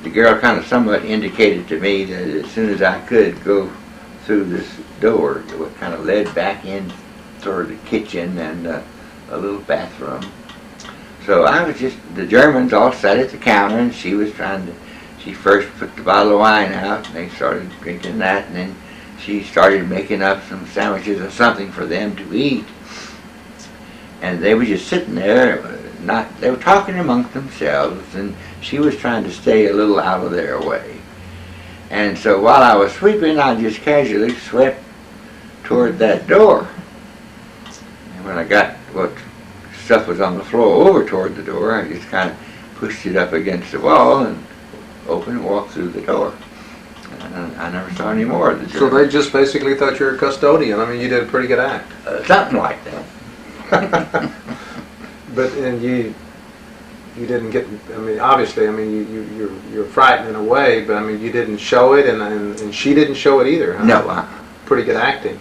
the girl kind of somewhat indicated to me that as soon as I could go through this door, it kind of led back in toward the kitchen and a little bathroom. So I was the Germans all sat at the counter, and she first put the bottle of wine out, and they started drinking that, and then she started making up some sandwiches or something for them to eat. And they were just sitting there, they were talking amongst themselves, and she was trying to stay a little out of their way. And so while I was sweeping, I just casually swept toward that door. And when I got what stuff was on the floor over toward the door, I just kind of pushed it up against the wall and opened and walked through the door. And I never saw any more of the Germans. So they just basically thought you were a custodian. I mean, you did a pretty good act. Something like that. But you didn't get. I mean, obviously, I mean, you're frightened in a way, but I mean, you didn't show it, and she didn't show it either. Huh? No. Pretty good acting.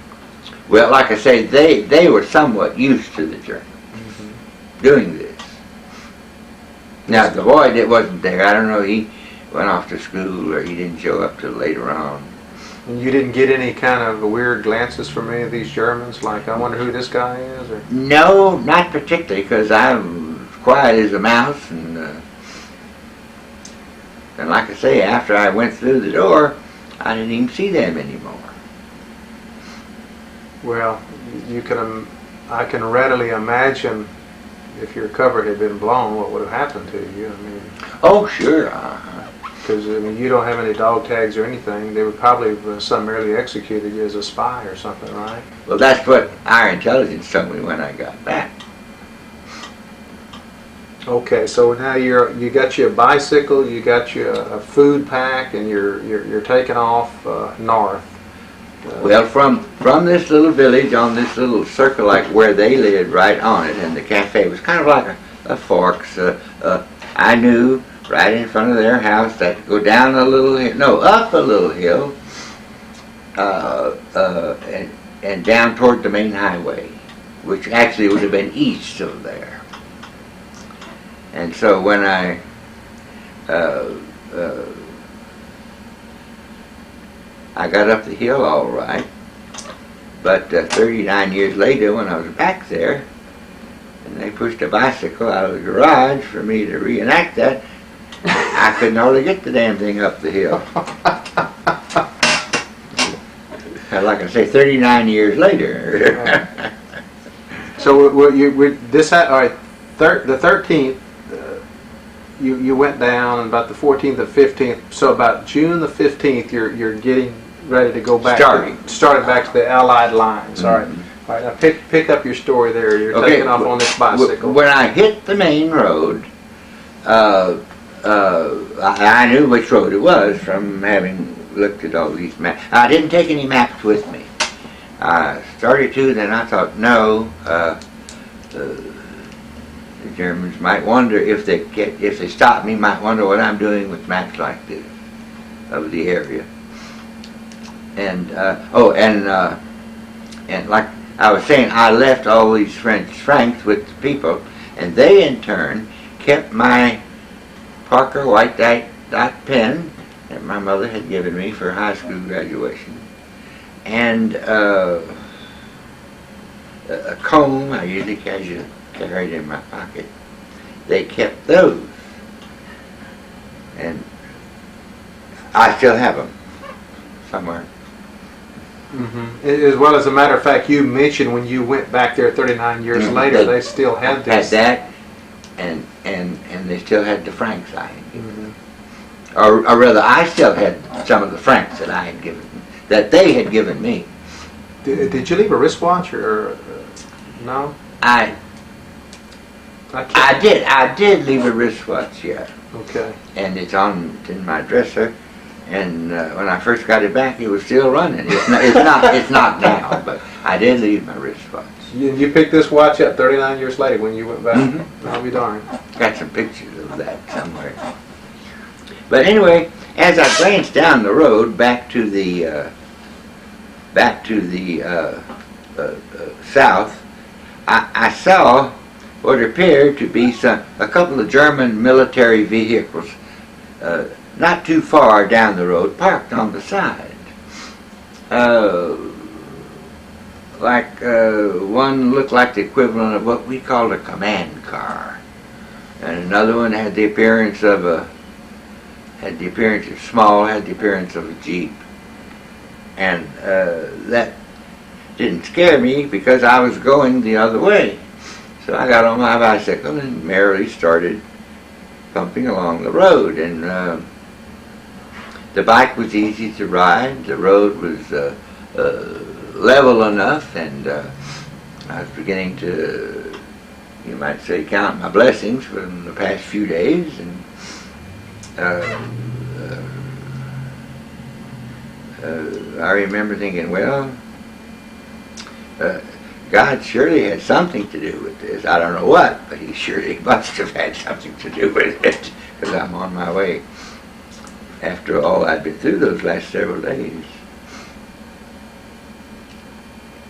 Well, like I say, they were somewhat used to the Germans doing this. Now the boy that wasn't there, I don't know. He went off to school, or he didn't show up till later on. And you didn't get any kind of weird glances from any of these Germans, like, I wonder who this guy is? Or? No, not particularly, because I'm quiet as a mouse, and like I say, after I went through the door, I didn't even see them anymore. Well, I can readily imagine if your cover had been blown, what would have happened to you. I mean, oh, sure. Because I mean, you don't have any dog tags or anything. They would probably have summarily executed you as a spy or something, right? Well, that's what our intelligence told me when I got back. Okay, so now you got you a bicycle, you got you a food pack, and you're taking off north. Well, from this little village on this little circle, like where they lived, right on it, and the cafe was kind of like a forks. I knew right in front of their house that go down a little hill, no, up a little hill, and down toward the main highway, which actually would have been east of there. And so when I got up the hill all right, but 39 years later, when I was back there, and they pushed a bicycle out of the garage for me to reenact that, I couldn't hardly get the damn thing up the hill. Like I say, 39 years later. So all right, the 13th, you went down, and about the 14th or 15th, so about June the 15th, you're getting ready to go back. Started back to the Allied lines. All right. All right, now pick up your story there. You're taking off on this bicycle. When I hit the main road, I knew which road it was from having looked at all these maps. I didn't take any maps with me. I started to, then I thought, no, the Germans might wonder if they stop me, might wonder what I'm doing with maps like this of the area. And and like I was saying, I left all these French francs with the people, and they in turn kept my Parker white dot pen that my mother had given me for high school graduation, and a comb I usually carried in my pocket. They kept those, and I still have them somewhere. As well, as a matter of fact, you mentioned when you went back there 39 years later, they still had this. Had that, and they still had the francs I had given. Or rather, I still had some of the francs that I had given, that they had given me. Did you leave a wristwatch or? No? I did leave a wristwatch, yeah. Okay. And it's in my dresser. And when I first got it back, it was still running. It's not now, but I did leave my wristwatch. You picked this watch up 39 years later when you went back. Mm-hmm. I'll be darned. Got some pictures of that somewhere. But anyway, as I glanced down the road back to the south, I saw what appeared to be a couple of German military vehicles, not too far down the road, parked on the side. One looked like the equivalent of what we call a command car, and another one had the appearance of small, had the appearance of a Jeep. And that didn't scare me because I was going the other way. So I got on my bicycle and merrily started pumping along the road. And the bike was easy to ride. The road was level enough, and I was beginning to, you might say, count my blessings from the past few days. And I remember thinking, well, God surely had something to do with this. I don't know what, but he surely must have had something to do with it, because I'm on my way after all I'd been through those last several days.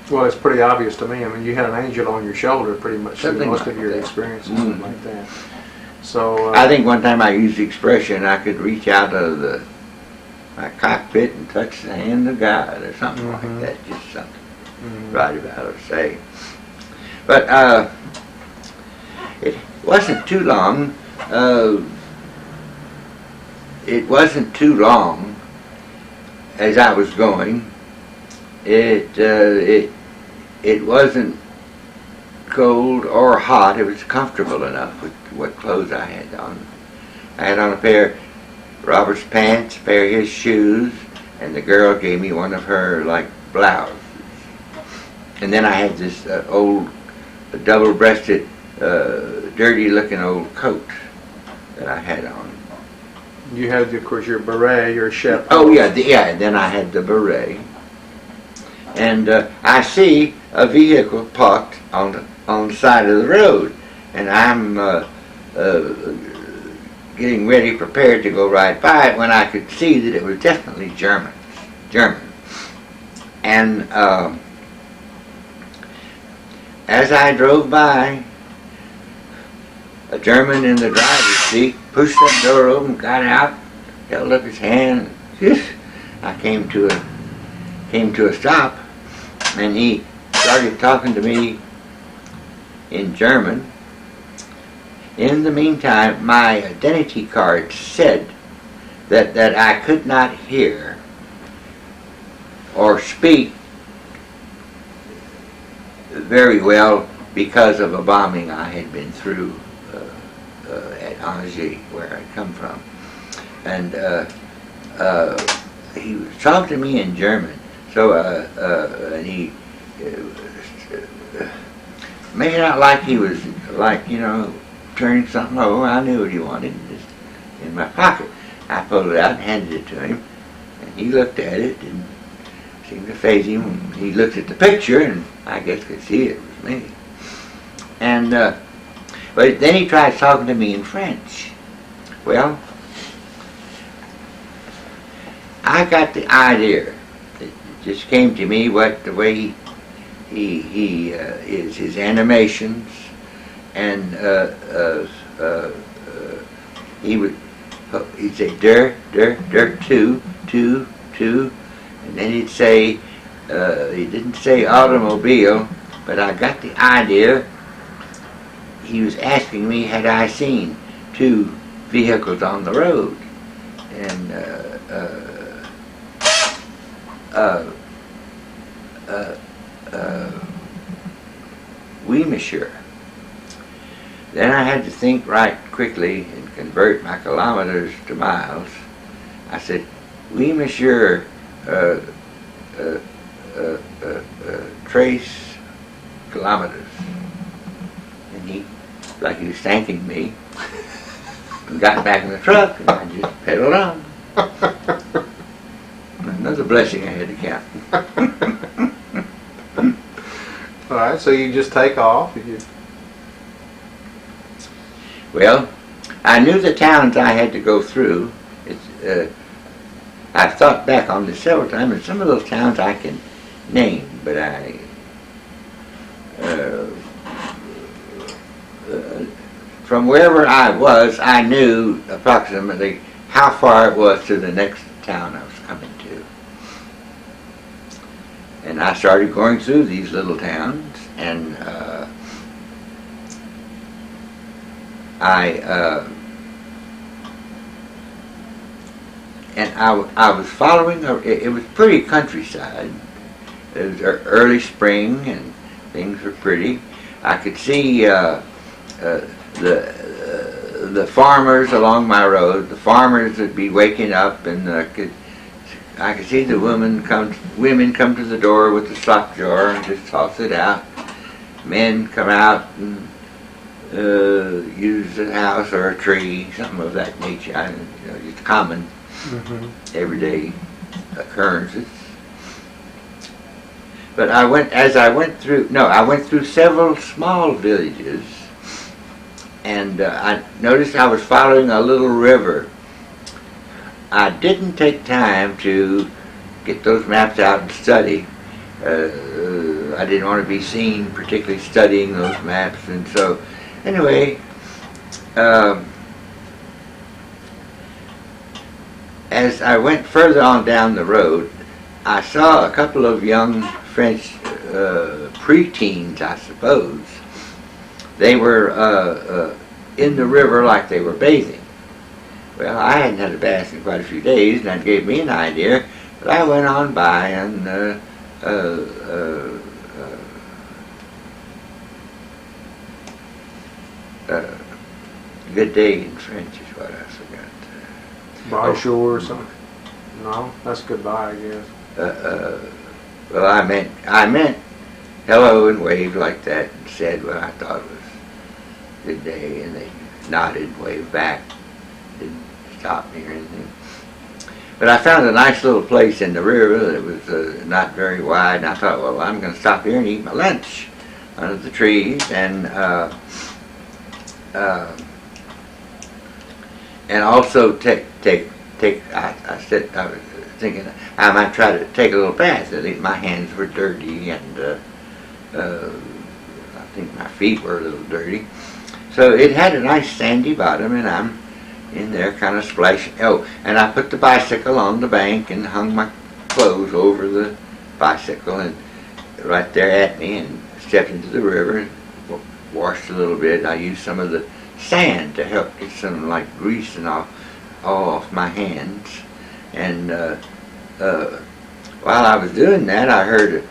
Well, it's pretty obvious to me. I mean, you had an angel on your shoulder pretty much through Something most like of your that. experiences, Mm. something like that. So I think one time I used the expression, I could reach out of my cockpit and touch the hand of God, or something Mhm. like that. Just something Mhm. right about to say. But it wasn't too long. It wasn't too long as I was going. It wasn't cold or hot. It was comfortable enough with what clothes I had on. I had on a pair of Robert's pants, a pair of his shoes, and the girl gave me one of her blouses. And then I had this old double-breasted, dirty-looking old coat that I had on. you had, of course, your beret, your chef. Oh yeah, and then I had the beret. And I see a vehicle parked on the side of the road, and I'm getting ready, prepared to go right by it, when I could see that it was definitely German. And as I drove by, a German in the driver's seat pushed that door open, got out, held up his hand. I came to a stop, and he started talking to me in German. In the meantime, my identity card said that I could not hear or speak very well because of a bombing I had been through at Angers, where I come from. And he was talking to me in German. So and he made it out like he was turning something over. I knew what he wanted. Just in my pocket. I pulled it out and handed it to him, and he looked at it. Didn't seem to faze him. He looked at the picture, and I guess could see it was me. And but then he tried talking to me in French. Well, I got the idea. It just came to me the way he is, his animations, and he'd say der, two, and then he'd say, he didn't say automobile, but I got the idea. He was asking me, had I seen two vehicles on the road, and oui, monsieur. Then I had to think right quickly and convert my kilometers to miles. I said, oui, monsieur, trace kilometers. And he, like he was thanking me, and got back in the truck, and I just pedaled on. Another blessing I had to count. All right, so you just take off. Well, I knew the towns I had to go through. I've thought back on this several times, and some of those towns I can name, but from wherever I was, I knew approximately how far it was to the next town I was coming to. And I started going through these little towns, and I was following, it was pretty countryside. It was early spring and things were pretty. I could see the farmers along my road. The farmers would be waking up, and I could see the women come to the door with the slop jar and just toss it out. Men come out and use a house or a tree, something of that nature. Just common, everyday occurrences. But I went through several small villages, and I noticed I was following a little river. I didn't take time to get those maps out and study. I didn't want to be seen particularly studying those maps, and so anyway, as I went further on down the road, I saw a couple of young French preteens, I suppose. They were in the river like they were bathing. Well, I hadn't had a bath in quite a few days, and that gave me an idea. But I went on by, and good day in French is what I forgot. Bonjour or something? No, that's goodbye, I guess. Well, I meant hello and waved like that, and said what I thought was good day, and they nodded and waved back. Didn't stop me or anything. But I found a nice little place in the river that was not very wide, and I thought, well, I'm going to stop here and eat my lunch under the trees, and also take. I said I was thinking I might try to take a little bath. At least my hands were dirty, and I think my feet were a little dirty. So it had a nice sandy bottom, and I'm in there kind of splashing. Oh, and I put the bicycle on the bank and hung my clothes over the bicycle, and right there at me, and stepped into the river and washed a little bit. I used some of the sand to help get some like grease and all off my hands. And while I was doing that, I heard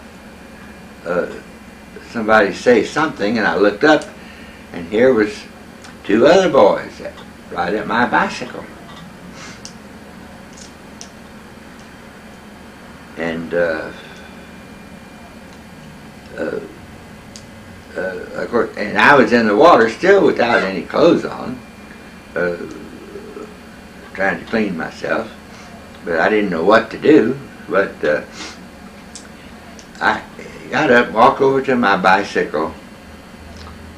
somebody say something, and I looked up, and here was two other boys right at my bicycle. And of course, and I was in the water still without any clothes on, trying to clean myself, but I didn't know what to do. But I got up, walked over to my bicycle,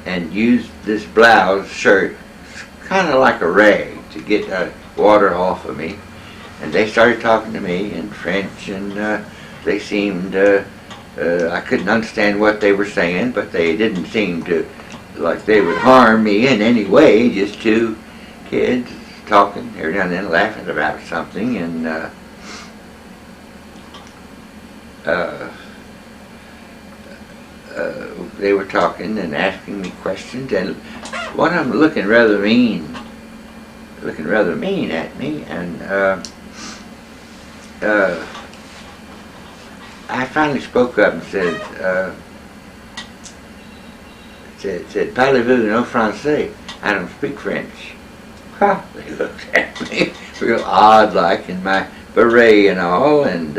and used this blouse shirt, kind of like a rag, to get water off of me. And they started talking to me in French, and they seemed, I couldn't understand what they were saying, but they didn't seem to, like they would harm me in any way, just two kids talking every now and then, laughing about something, and they were talking and asking me questions, and one of them looking rather mean at me, and I finally spoke up and said, "Parlez-vous no français? I don't speak French." Huh, they looked at me real odd like in my beret and all, and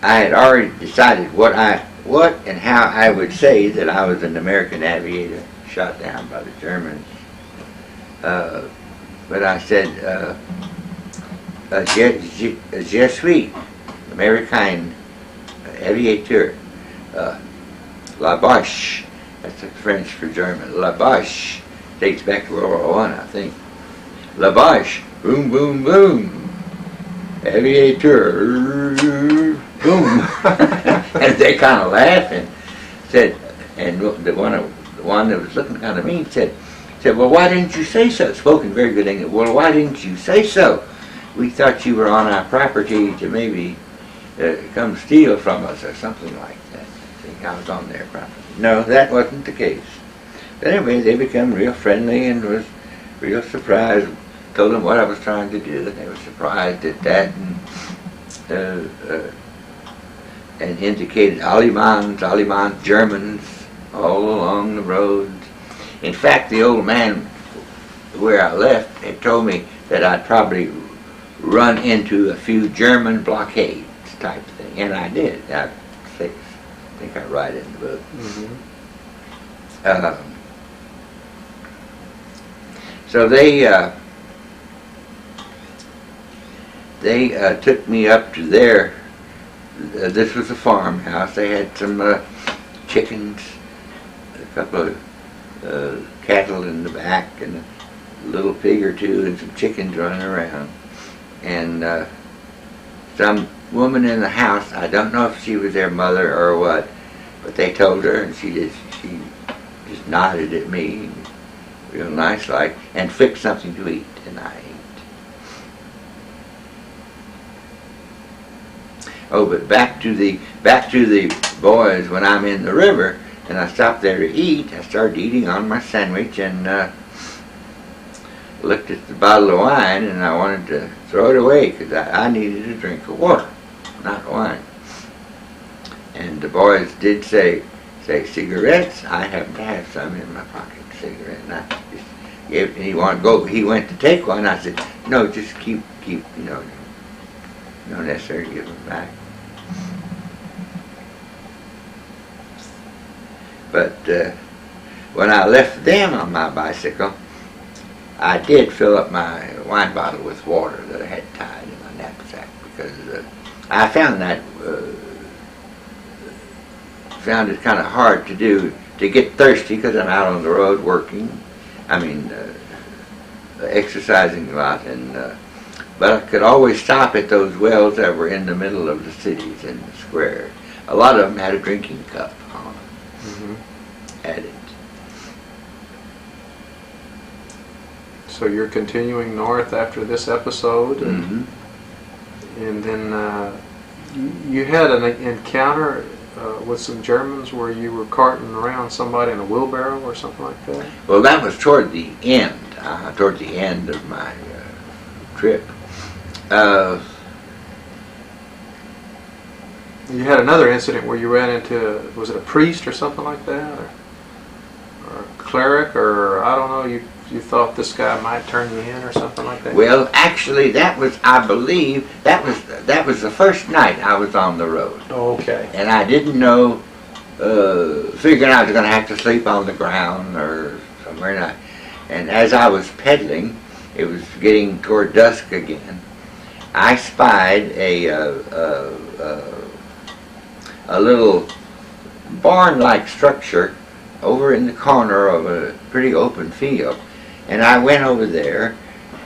I had already decided what and how I would say that I was an American aviator shot down by the Germans. But I said, je suis American aviateur. La Boche, that's the French for German. La Boche dates back to World War I think. La Boche, boom, boom, boom. Aviateur, boom. And they kind of laughed and said, and the one that was looking kind of mean said, well, why didn't you say so? Spoken very good English. Well, why didn't you say so? We thought you were on our property to maybe come steal from us or something like that. I think I was on their property. No, that wasn't the case. But anyway, they became real friendly and was real surprised. Told them what I was trying to do, and they were surprised at that, and indicated Allemans, Germans, all along the roads. In fact, the old man where I left had told me that I'd probably run into a few German blockades type thing, and I did. I think I write it in the book. Mm-hmm. So they took me up to their, this was a farmhouse. They had some chickens, a couple of cattle in the back, and a little pig or two, and some chickens running around. And some woman in the house, I don't know if she was their mother or what, but they told her, and she just nodded at me, real nice like, and fixed something to eat, and I ate. Oh, but back to the boys. When I'm in the river and I stopped there to eat, I started eating on my sandwich and looked at the bottle of wine, and I wanted to throw it away because I needed a drink of water, not wine. And the boys did say cigarettes. I happened to have some in my pocket, cigarette, and I just gave it. He went to take one. I said, no, just keep, no necessary give them back. But when I left them on my bicycle, I did fill up my wine bottle with water that I had tied in my knapsack, because I found it kind of hard to do, to get thirsty, because I'm out on the road working. Exercising a lot, but I could always stop at those wells that were in the middle of the cities and the squares. A lot of them had a drinking cup on them. Mm-hmm. At it. So you're continuing north after this episode, mm-hmm. and then you had an encounter with some Germans where you were carting around somebody in a wheelbarrow or something like that? Well, that was toward the end of my trip. You had another incident where you ran into, was it a priest or something like that, or a cleric, or I don't know, you thought this guy might turn you in or something like that? Well, actually, that was, I believe, that was the first night I was on the road. Oh, okay. And I didn't know, figuring I was going to have to sleep on the ground or somewhere. And as I was pedaling, it was getting toward dusk again. I spied a little barn-like structure over in the corner of a pretty open field, and I went over there,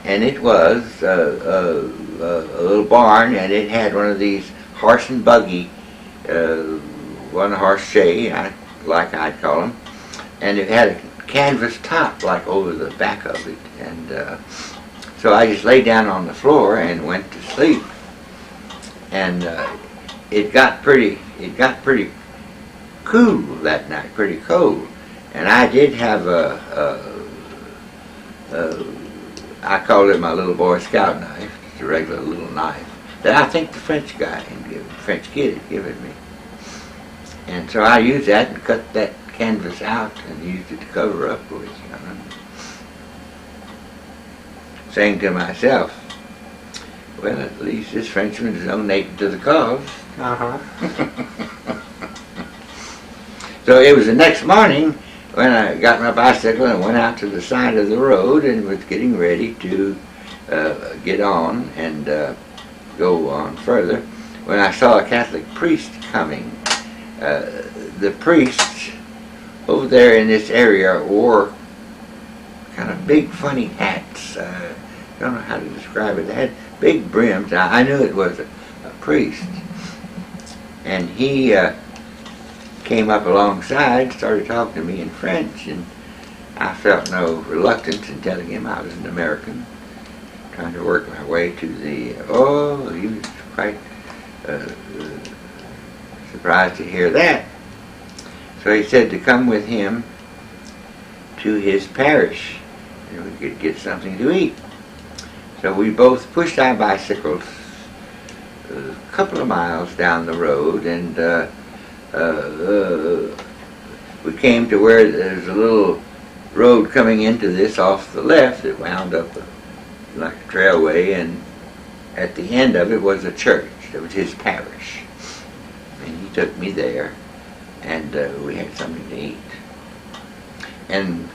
and it was a little barn, and it had one of these horse and buggy, one horse shay, like I'd call them, and it had a canvas top like over the back of it, and so I just lay down on the floor and went to sleep, and it got pretty cool that night, pretty cold, and I did have I called it my little Boy Scout knife, just a regular little knife that I think the French kid had given me, and so I used that and cut that canvas out and used it to cover up with, saying to myself, Well, at least this Frenchman is donated to the cause. Uh-huh. So it was the next morning when I got my bicycle and went out to the side of the road and was getting ready to get on and go on further, when I saw a Catholic priest coming. The priests over there in this area wore kind of big funny hats. I don't know how to describe it. They had big brims. I knew it was a priest. And he came up alongside, started talking to me in French, and I felt no reluctance in telling him I was an American, trying to work my way to the, he was quite surprised to hear that. So he said to come with him to his parish, and we could get something to eat. So we both pushed our bicycles a couple of miles down the road, and we came to where there's a little road coming into this off the left that wound up like a trailway, and at the end of it was a church. It was his parish. And he took me there, and we had something to eat. And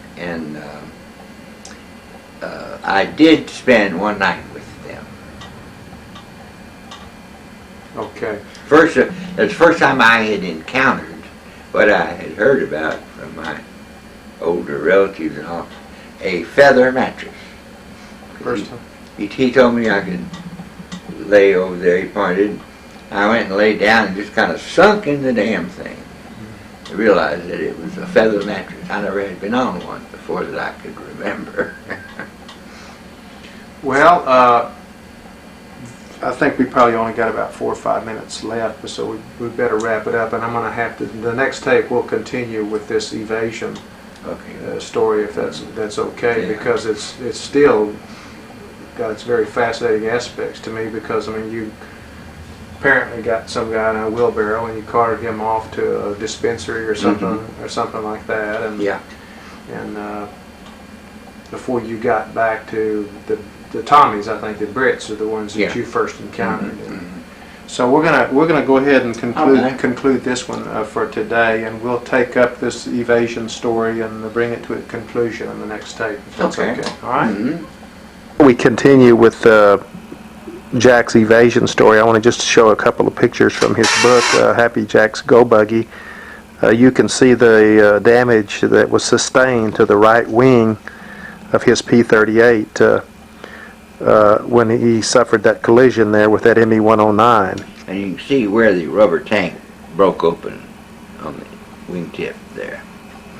I did spend one night with them. Okay. That's the first time I had encountered what I had heard about from my older relatives and all, a feather mattress. First time. He told me I could lay over there, he pointed. I went and laid down and just kind of sunk in the damn thing. I realized that it was a feather mattress. I never had been on one before that I could remember. Well, I think we probably only got about 4 or 5 minutes left, so we better wrap it up. And I'm going to have to. The next tape we'll continue with this evasion story, if that's okay, Yeah. because it's still got its very fascinating aspects to me. Because I mean, you apparently got some guy in a wheelbarrow and you carted him off to a dispensary or something or something like that. And Yeah. And before you got back to the Tommies, I think the Brits are the ones that you first encountered. So we're gonna go ahead and conclude this one for today, and we'll take up this evasion story and bring it to a conclusion in the next tape. If that's okay. All right. We continue with Jack's evasion story. I want to just show a couple of pictures from his book, Happy Jack's Go Buggy. You can see the damage that was sustained to the right wing of his P-38 when he suffered that collision there with that ME-109. And you can see where the rubber tank broke open on the wingtip there.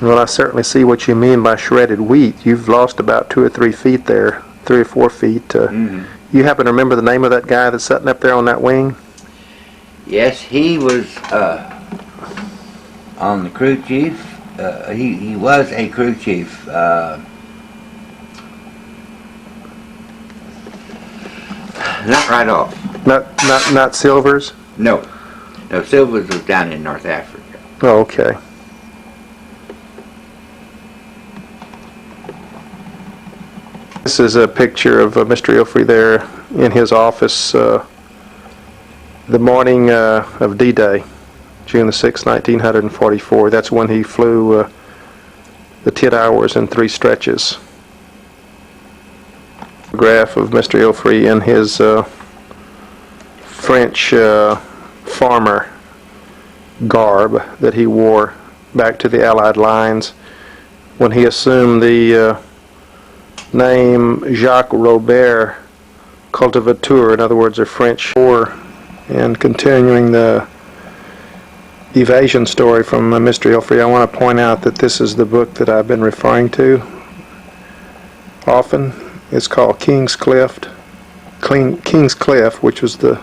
Well, I certainly see what you mean by shredded wheat. You've lost about 2 or 3 feet there, 3 or 4 feet. You happen to remember the name of that guy that's sitting up there on that wing? Yes, he was on the crew chief. He was a crew chief. Not right off. Not Silvers? No. No, Silvers was down in North Africa. Oh, okay. This is a picture of Mr. Ilfrey there in his office the morning of D-Day, June the 6th, 1944. That's when he flew the 10 hours in 3 stretches. Photograph of Mr. Ilfrey in his French farmer garb that he wore back to the Allied lines when he assumed the name Jacques Robert, cultivateur, in other words, a French war. And continuing the evasion story from Mr. Ilfrey, I want to point out that this is the book that I've been referring to often. It's called King's Cliffe, which was the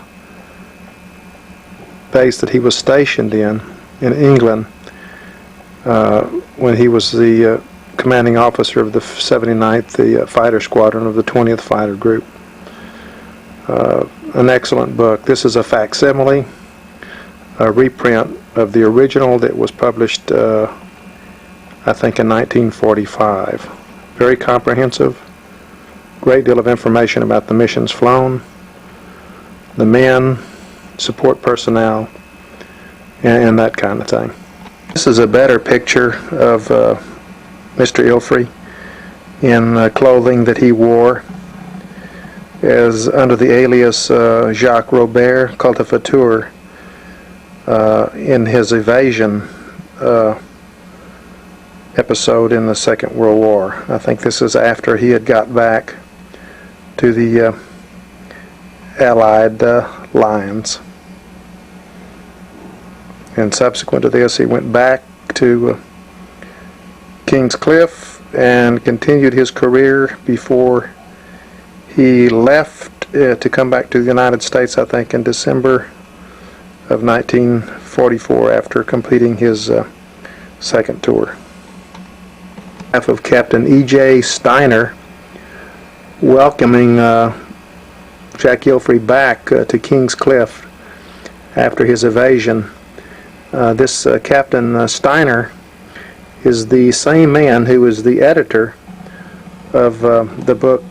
base that he was stationed in England when he was the commanding officer of the 79th, the fighter squadron of the 20th Fighter Group. An excellent book. This is a facsimile, a reprint of the original that was published, I think, in 1945. Very comprehensive. Great deal of information about the missions flown. the men, support personnel, and that kind of thing. This is a better picture of Mr. Ilfrey in clothing that he wore as under the alias Jacques Robert, cultivateur, in his Evasion episode in the Second World War. I think this is after he had got back to the Allied lines. And subsequent to this, he went back to King's Cliffe and continued his career before he left to come back to the United States, I think, in December of 1944 after completing his second tour. Half of Captain E.J. Steiner welcoming Jacques Ilfrey back to King's Cliffe after his evasion. This Captain Steiner is the same man who was the editor of the book,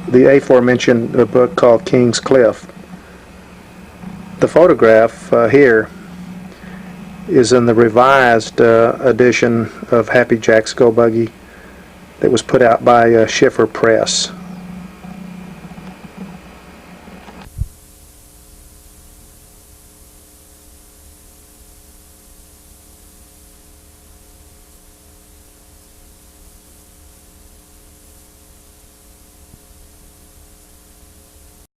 the aforementioned book called King's Cliffe. The photograph here is in the revised edition of Happy Jack's Go Buggy that was put out by Schiffer Press.